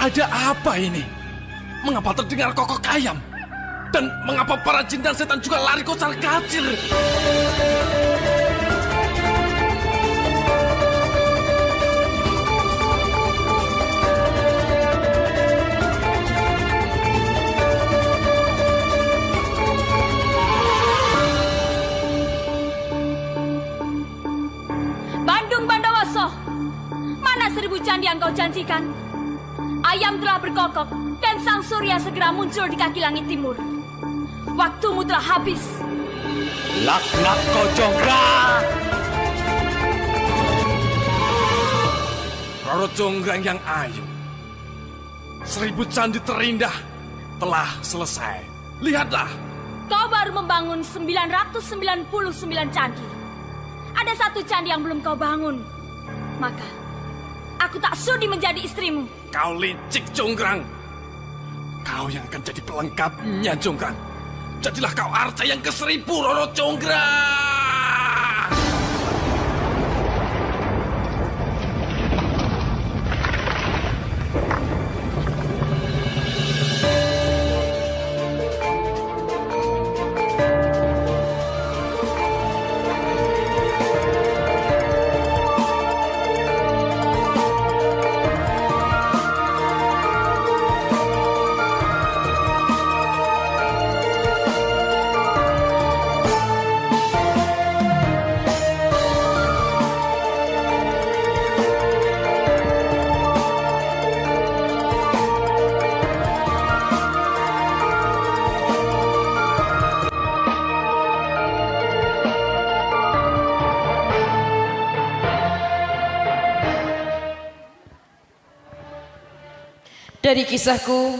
Ada apa ini? Mengapa terdengar kokok ayam? Dan mengapa para jin dan setan juga lari kocar kacir? Bandung Bandawoso, mana 1000 candi yang kau janjikan? Ayam telah berkokok dan sang surya segera muncul di kaki langit timur. Waktumu telah habis. Laknat kau Jonggrang! Roro Jonggrang yang ayu. 1000 candi terindah telah selesai. Lihatlah. Kau baru membangun 999 candi. Ada satu candi yang belum kau bangun. Maka, aku tak sudi menjadi istrimu. Kau licik, Jonggrang. Kau yang akan jadi pelengkapnya, Jonggrang. Jadilah kau arca yang ke-1000, Roro Jonggrang. Dari kisahku,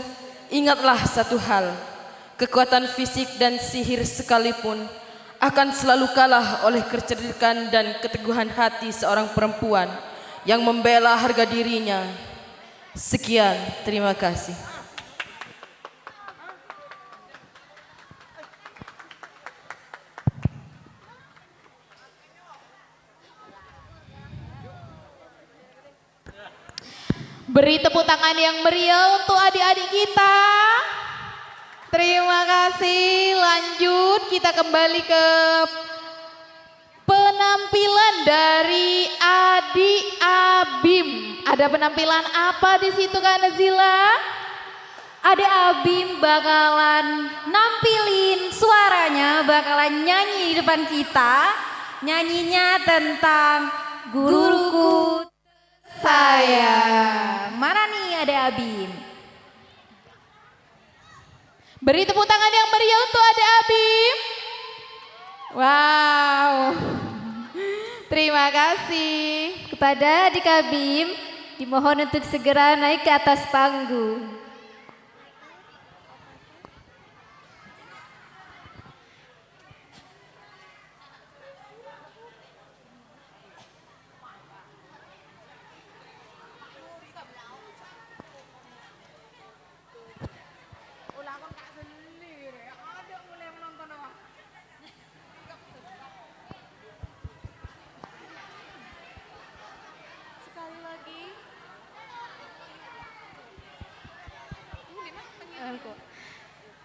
ingatlah satu hal. Kekuatan fisik dan sihir sekalipun akan selalu kalah oleh kecerdikan dan keteguhan hati seorang perempuan yang membela harga dirinya. Sekian, terima kasih. Beri tepuk tangan yang meriah untuk adik-adik kita. Terima kasih. Lanjut kita kembali ke penampilan dari Adik Abim. Ada penampilan apa di situ Kak Nazila? Adik Abim bakalan nampilin suaranya, bakalan nyanyi di depan kita. Nyanyinya tentang guruku saya. Mana nih Adik Abim? Beri tepuk tangan yang meriah untuk Adik Abim. Wow. Terima kasih. Kepada Adik Abim, dimohon untuk segera naik ke atas panggung.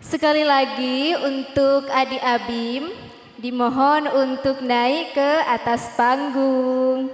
Sekali lagi untuk Adik Abim, dimohon untuk naik ke atas panggung.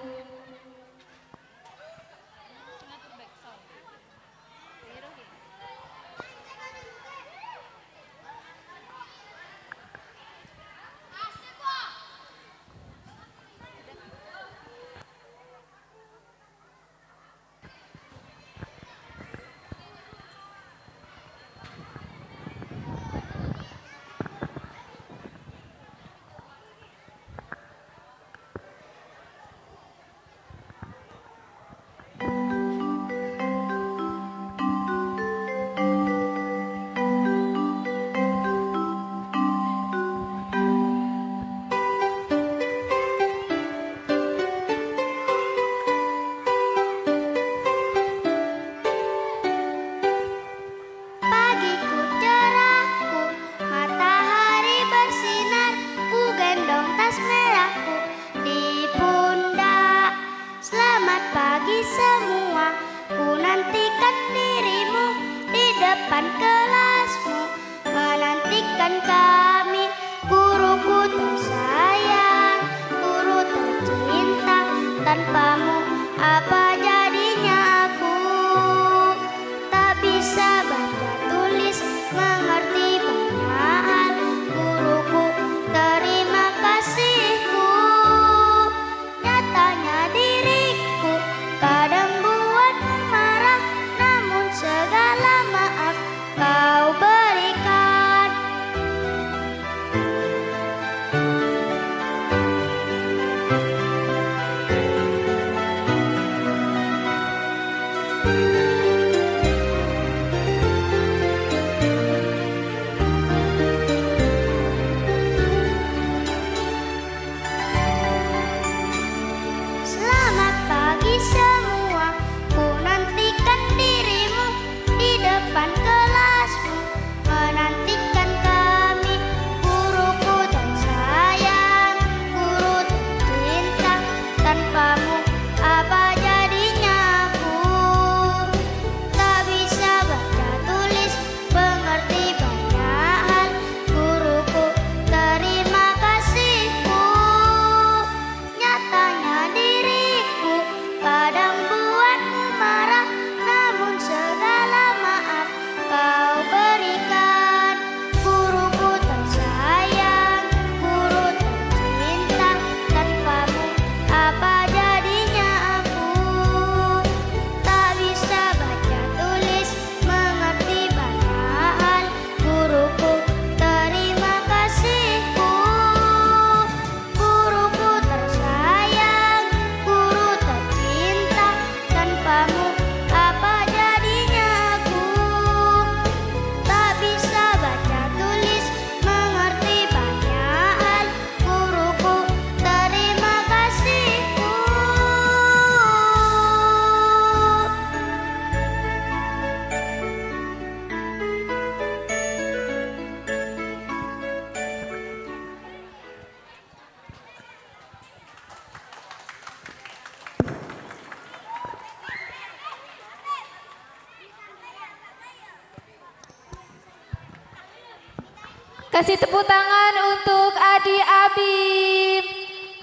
Kasih tepuk tangan untuk Adi Abim.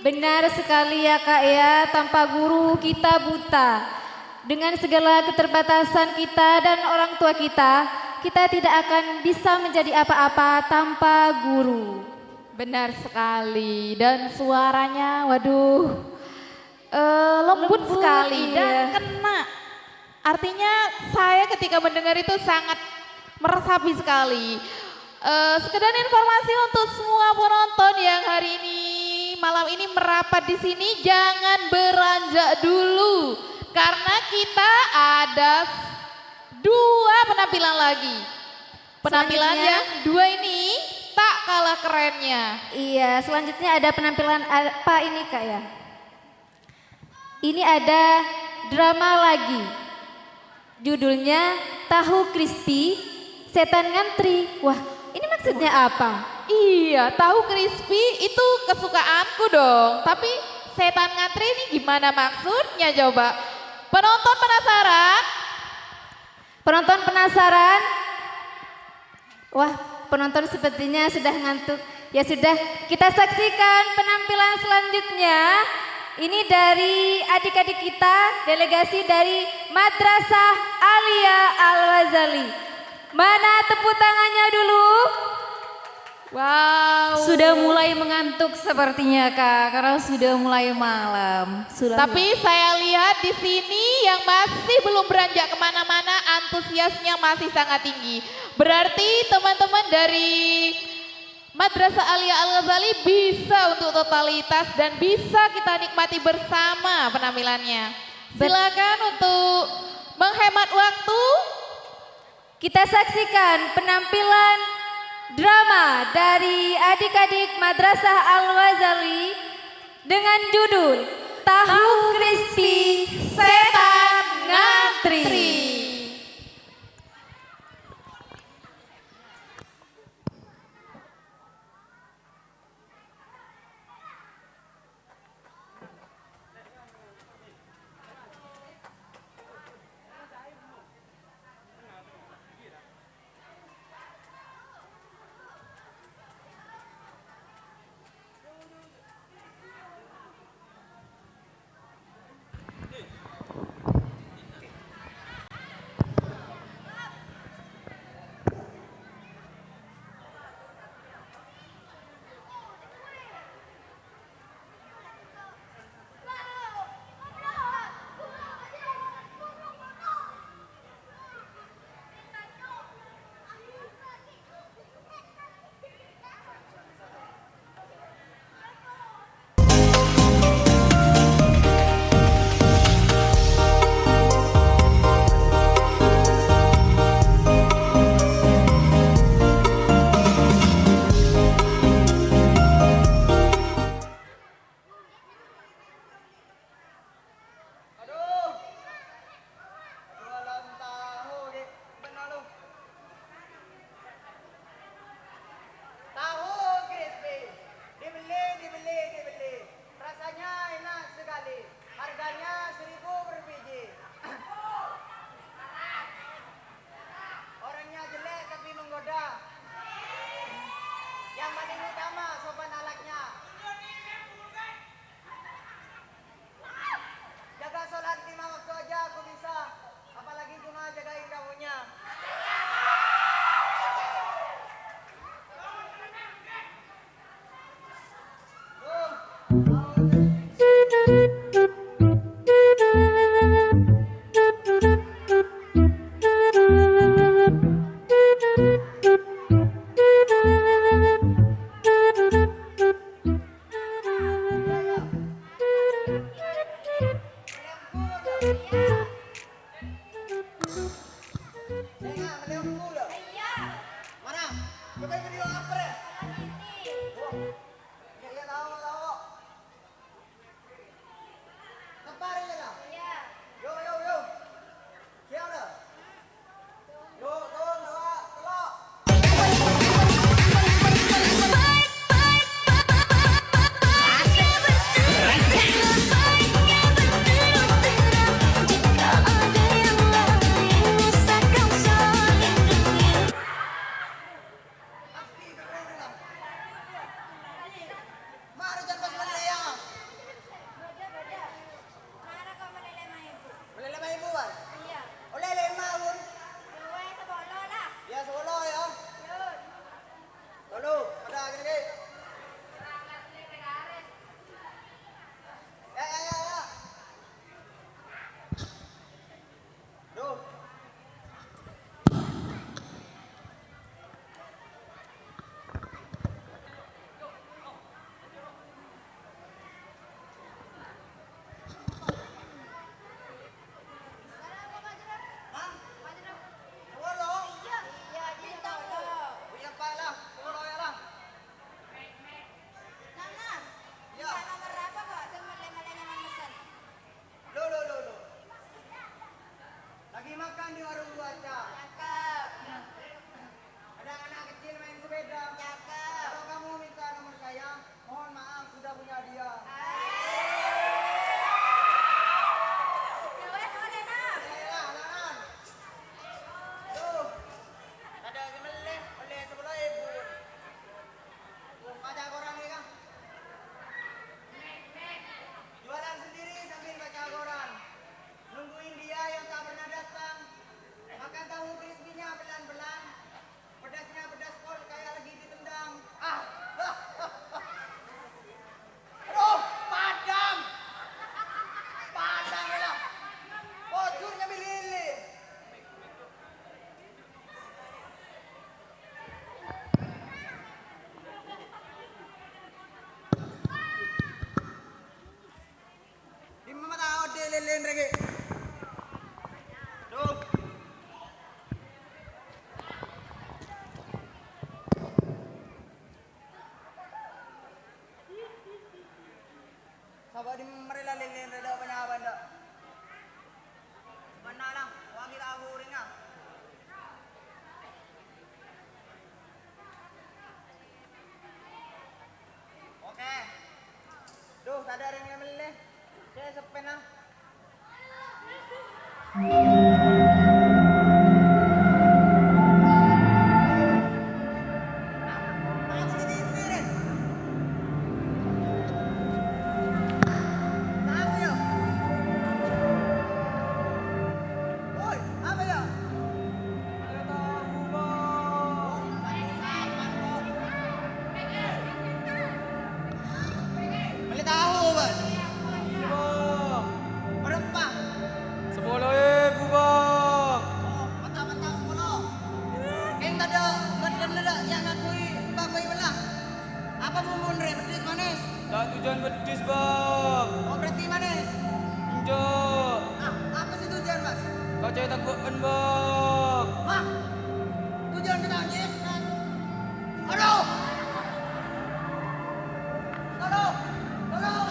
Benar sekali ya Kak ya, tanpa guru kita buta. Dengan segala keterbatasan kita dan orang tua kita tidak akan bisa menjadi apa-apa tanpa guru. Benar sekali, dan suaranya waduh lembut sekali dan kena. Artinya saya ketika mendengar itu sangat meresapi sekali. Sekedar informasi untuk semua penonton yang hari ini malam ini merapat di sini, jangan beranjak dulu karena kita ada 2 penampilan lagi. Penampilan yang 2 ini tak kalah kerennya. Iya, selanjutnya ada penampilan apa ini Kak ya? Ini ada drama lagi. Judulnya Tahu Crispy, Setan Ngantri. Wah, ini maksudnya apa? Iya, tahu crispy itu kesukaanku dong. Tapi setan ngantri ini gimana maksudnya coba? Penonton penasaran? Penonton penasaran? Wah, penonton sepertinya sudah ngantuk. Ya sudah, kita saksikan penampilan selanjutnya. Ini dari adik-adik kita, delegasi dari Madrasah Alia Al-Ghazali. Mana tepuk tangannya dulu? Wow. Sudah mulai mengantuk sepertinya Kak, karena sudah mulai malam. Tapi saya lihat di sini yang masih belum beranjak kemana-mana, antusiasnya masih sangat tinggi. Berarti teman-teman dari Madrasah Alia Al-Ghazali bisa untuk totalitas dan bisa kita nikmati bersama penampilannya. Silakan untuk menghemat waktu. Kita saksikan penampilan drama dari adik-adik Madrasah Al-Ghazali dengan judul Tahu Crispy, Setan Ngantri. Apa bumbun re pedes manis? Tak tujuan pedes bang. Oh berarti manis? Enggak. Apa sih tujuan mas? Kau cari takutkan bang. Hah? Tujuan kita anjir? Aduh! Aduh! Aduh!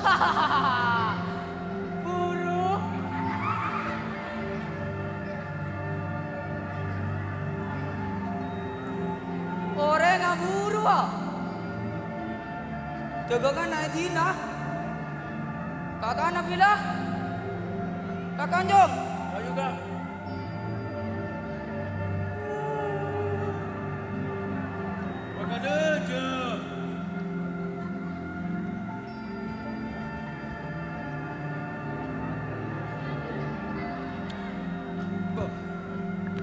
Buru. Orang nggak buru ah. Jaga kan Najina. Kakak Nabila. Kakak Anjong. Ayo kak. Makan aja.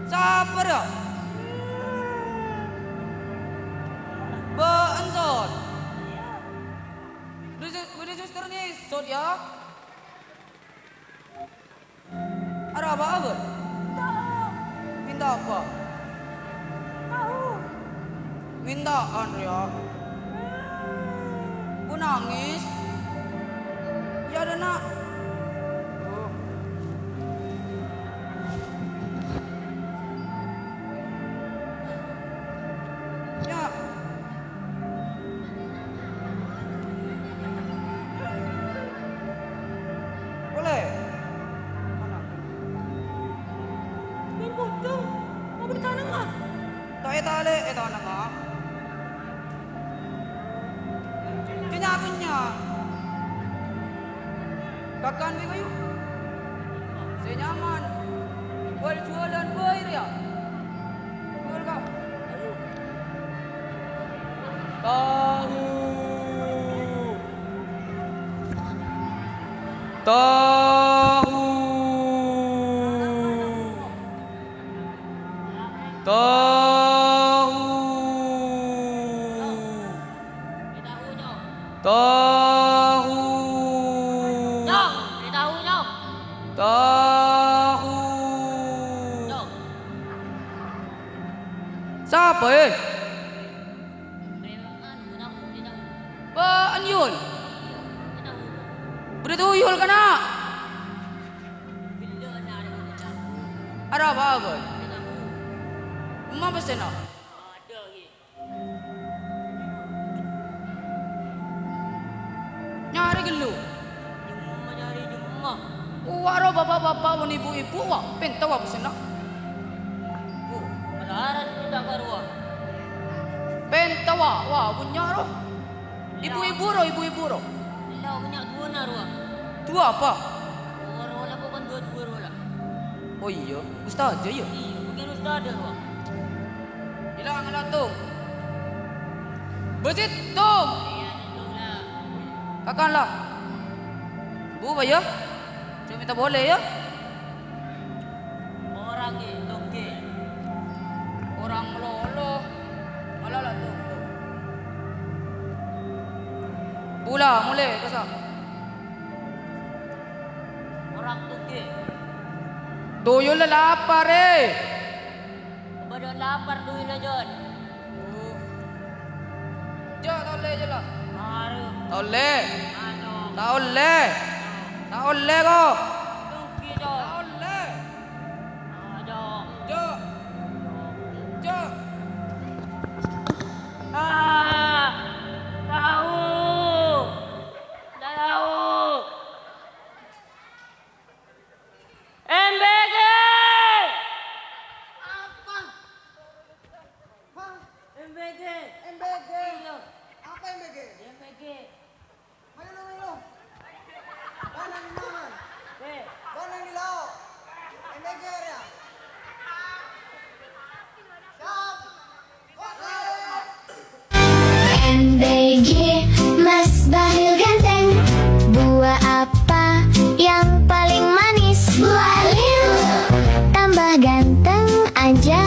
Sabar ya. Beenzot. Udah suster nih, sot ya. Ada apa abad? Minta apa? Minta Andrea. Ku nangis. Ya ada nak. Ya. Boleh. Min bocong. Mau bercanda nggak? Tak tale, tak nggak. Kenyapnya. Kakan bi kayu. Saya nyaman. Buat jualan bayi ya. Jual kak. Tahu. Tahu. Tahu. Tahu. Nyong, beli tahu nyong. Tahu. Siapa eh? Baan yun? Berituyul ka na? Ada apa abad? Umabas na? Nyari gelu? Nyari jemah. Waro bapak-bapak pun ibu-ibu wah penta wah besena. Malaran kita baru. Penta wah punya roh. Ibu-ibu roh. Tahu punya dua naruh. Dua apa? Orang lah bukan dua rola. Oh iya, ustaz aja ya. Iya, mungkin ustaz ada roh. Hilang lah tuh. Besit tuh. Iya, tuh lah. Kakan lah. Bu ya? Cuma minta boleh ya? Orang gitu, ke. Orang melolo. Malah lah tuh. Pula mulai kesam. Orang tuh ke. Tuyul lah lapar eh. Badan lapar tuyul lah John. Jo tole je lah. Maru. Tole. Ano. Tole. Tole ko. Tuki John. Tole. Ada. Jo. Jo. Tahu. MBG. Apa? Hah? MBG. MBG. Apa MBG? MBG. Mayo. Mana ni naman? Mana ni lao? MBG ya. Siap. MBG Mas Bahlil ganteng. Buah apa yang paling manis? Buah lil. Tambah ganteng aja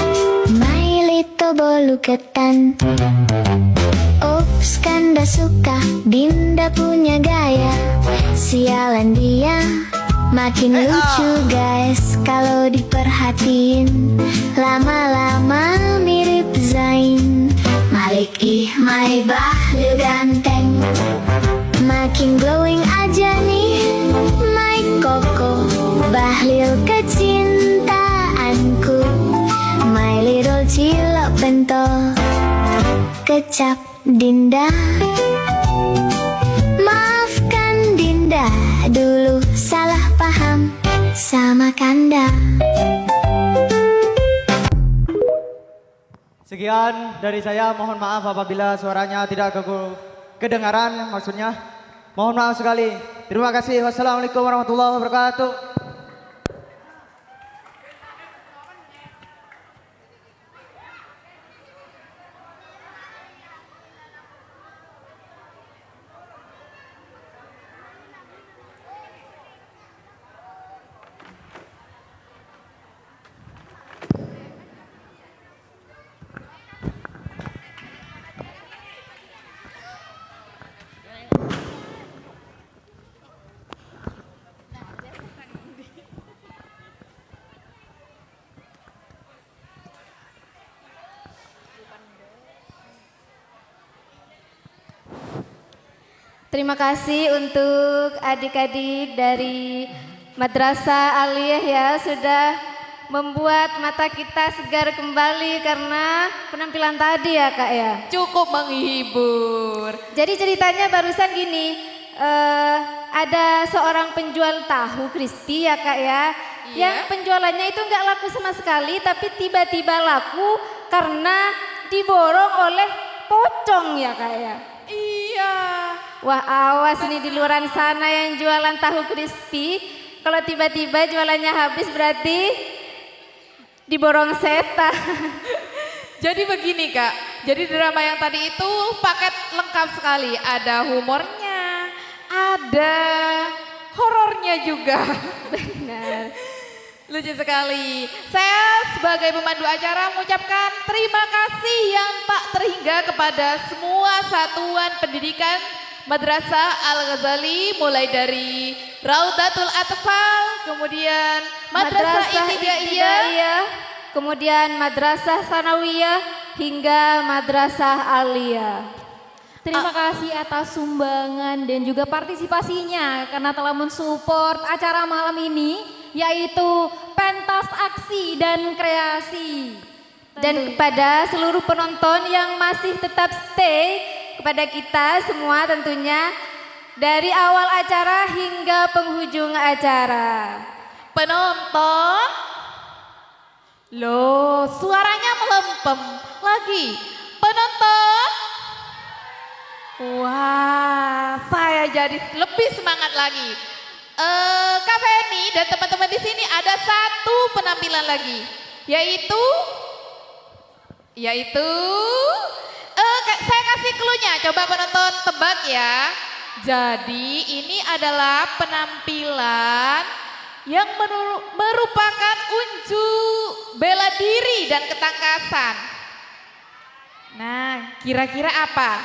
My Little Bolu Ketan. Ups, Kanda suka Dinda punya gaya. Sialan dia makin lucu guys. Kalau diperhatiin lama-lama mirip Zain Malik. Ih, My Bahlil ganteng. makin glowing aja nih My Koko, Bahlil kecintaanku My little cilok bentol Kecap Dinda Maafkan Dinda Dulu salah paham sama Kanda. Sekian dari saya, mohon maaf apabila suaranya tidak kedengaran maksudnya. Mohon maaf sekali. Terima kasih. Wassalamualaikum warahmatullahi wabarakatuh. Terima kasih untuk adik-adik dari Madrasah Aliyah ya, sudah membuat mata kita segar kembali karena penampilan tadi ya Kak ya. Cukup menghibur. Jadi ceritanya barusan gini, ada seorang penjual tahu crispy ya Kak ya. Iya. Yang penjualannya itu nggak laku sama sekali, tapi tiba-tiba laku karena diborong oleh pocong ya Kak ya. Iya. Wah awas nih di luaran sana yang jualan tahu crispy. Kalau tiba-tiba jualannya habis berarti diborong setan. Jadi begini Kak, jadi drama yang tadi itu paket lengkap sekali. Ada humornya, ada horornya juga. Benar. Lucu sekali. Saya sebagai pemandu acara mengucapkan terima kasih yang tak terhingga kepada semua satuan pendidikan Madrasah Al-Ghazali, mulai dari Raudatul Atfal, kemudian Madrasah Ibtidaiyah, kemudian Madrasah Sanawiyah hingga Madrasah Aliyah. Terima kasih atas sumbangan dan juga partisipasinya karena telah mensupport acara malam ini, yaitu pentas aksi dan kreasi. Dan kepada seluruh penonton yang masih tetap stay, kepada kita semua tentunya dari awal acara hingga penghujung acara. Penonton, loh suaranya melempem lagi. Penonton, wah saya jadi lebih semangat lagi. Kak Feni dan teman-teman di sini ada satu penampilan lagi, yaitu saya kasih clue-nya, coba penonton tebak ya. Jadi ini adalah penampilan yang merupakan unjuk bela diri dan ketangkasan. Nah, kira-kira apa?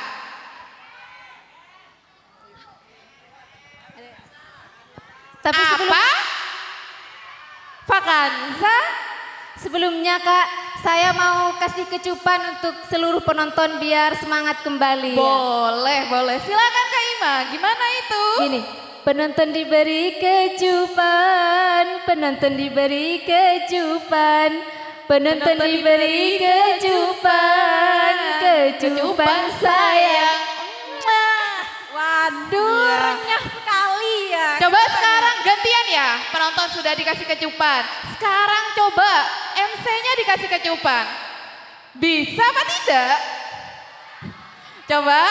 Tapi apa? Vakansa? Sebelumnya Kak, saya mau kasih kecupan untuk seluruh penonton biar semangat kembali. Boleh. Silakan Kak Ima, gimana itu? Gini, penonton diberi kecupan, penonton diberi kecupan, penonton diberi kecupan, kecupan sayang. Waduh, renyah sekali ya. Coba sekarang gantian ya, penonton sudah dikasih kecupan. Sekarang coba MC-nya dikasih kecupan. Bisa apa tidak? Coba,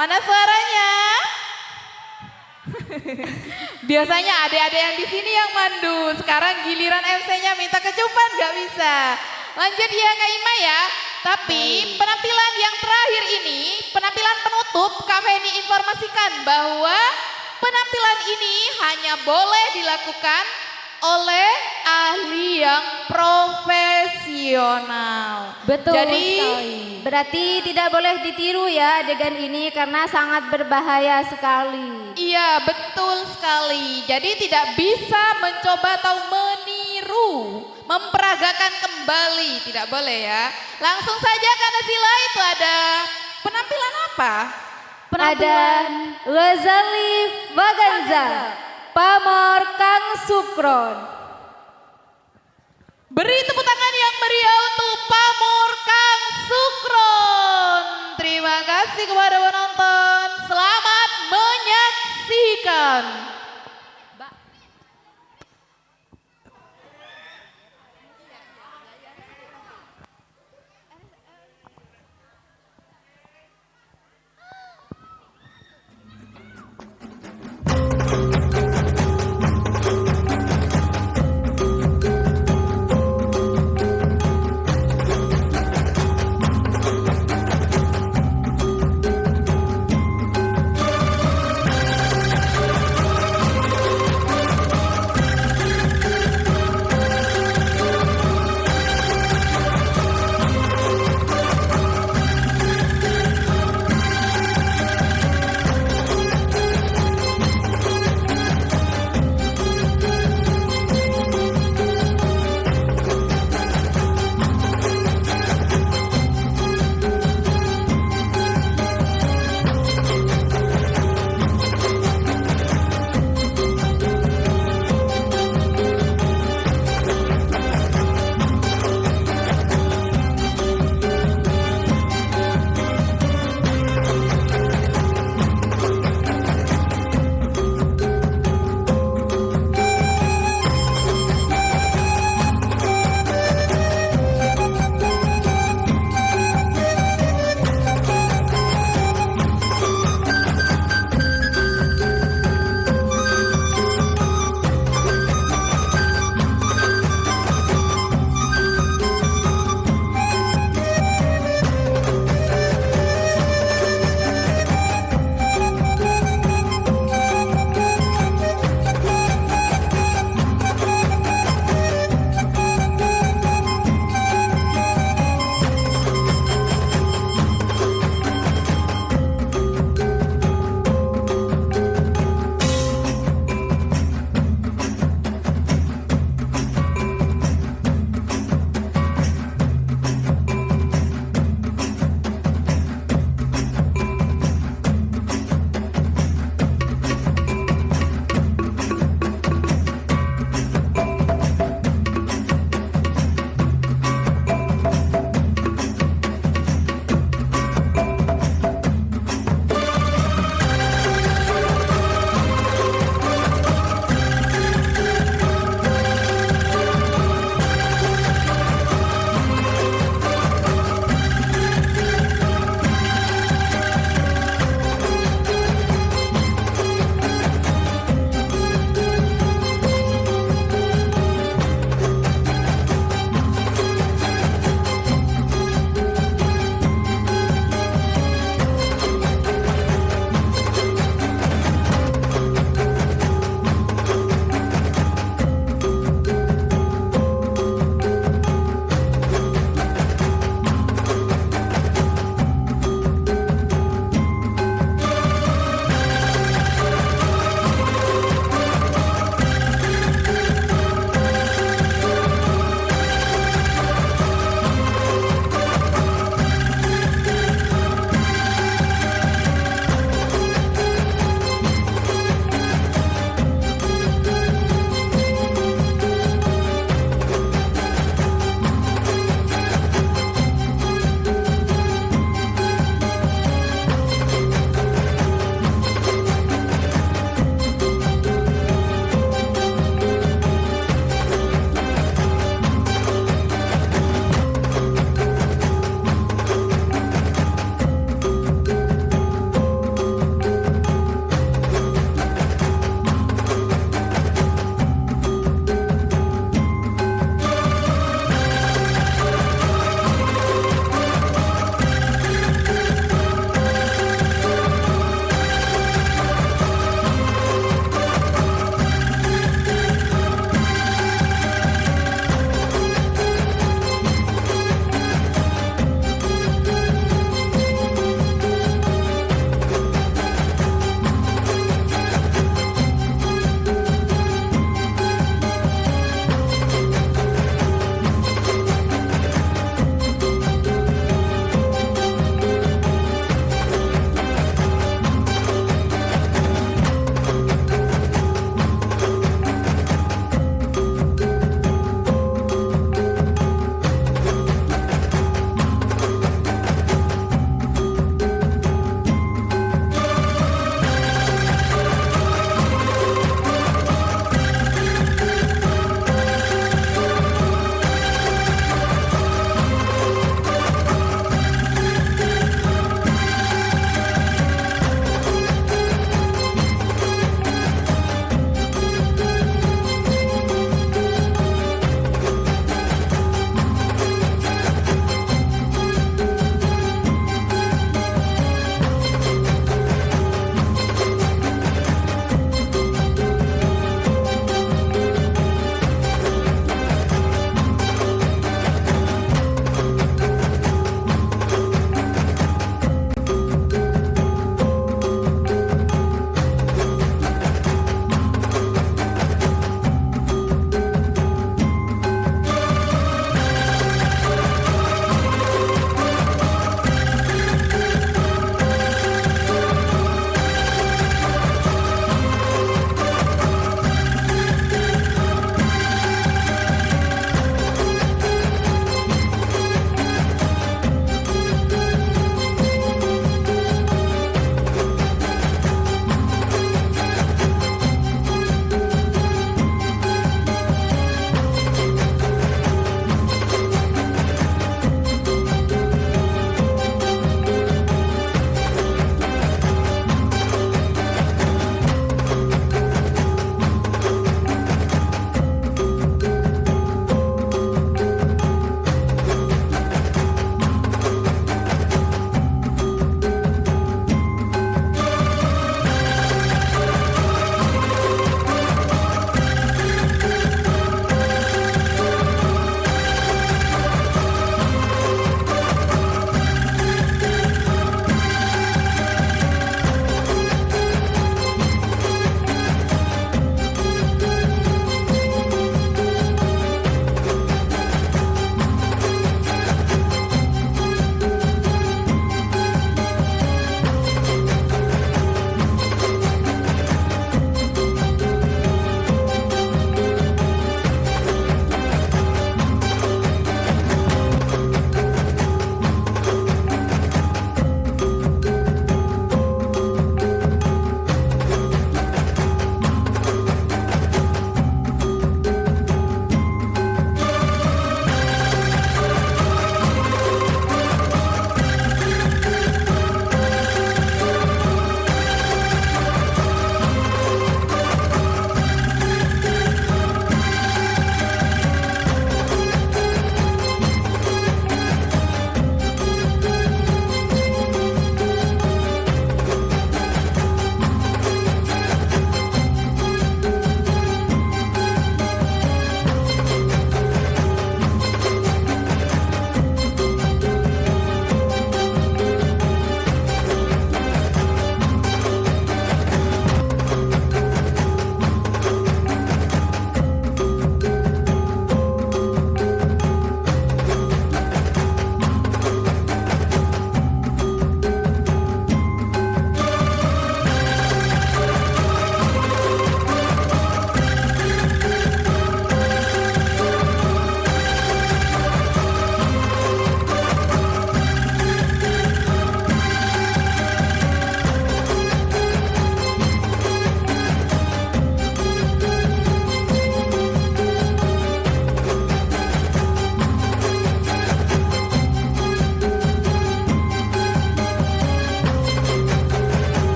mana suaranya? Biasanya adik-adik yang di sini yang mandu. Sekarang giliran MC-nya minta kecupan, gak bisa. Lanjut ya Kak Ima ya. Tapi penampilan yang terakhir ini, penampilan penutup, Kak Feni informasikan bahwa penampilan ini hanya boleh dilakukan oleh ahli yang profesional. Betul Jadi, sekali. Berarti tidak boleh ditiru ya adegan ini karena sangat berbahaya sekali. Iya betul sekali. Jadi tidak bisa mencoba atau meniru, memperagakan kembali, tidak boleh ya. Langsung saja karena sila itu ada penampilan apa? ada Ghazali Vaganza, pamor Kang Sukron. Beri tepuk tangan yang meriah untuk pamor Kang Sukron. Terima kasih kepada penonton. Selamat menyaksikan.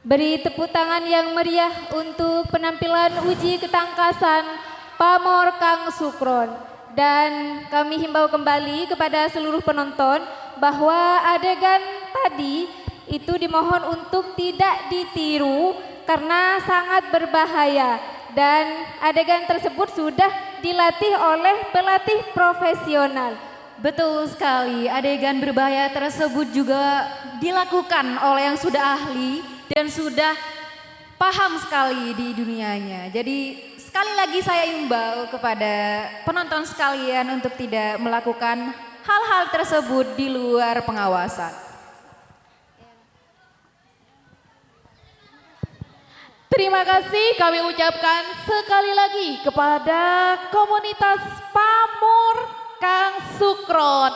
Beri tepuk tangan yang meriah untuk penampilan uji ketangkasan pamor Kang Sukron. Dan kami himbau kembali kepada seluruh penonton bahwa adegan tadi itu dimohon untuk tidak ditiru karena sangat berbahaya. Dan adegan tersebut sudah dilatih oleh pelatih profesional. Betul sekali, adegan berbahaya tersebut juga dilakukan oleh yang sudah ahli dan sudah paham sekali di dunianya. Jadi sekali lagi saya imbau kepada penonton sekalian untuk tidak melakukan hal-hal tersebut di luar pengawasan. Terima kasih kami ucapkan sekali lagi kepada komunitas Pamor Kang Sukron.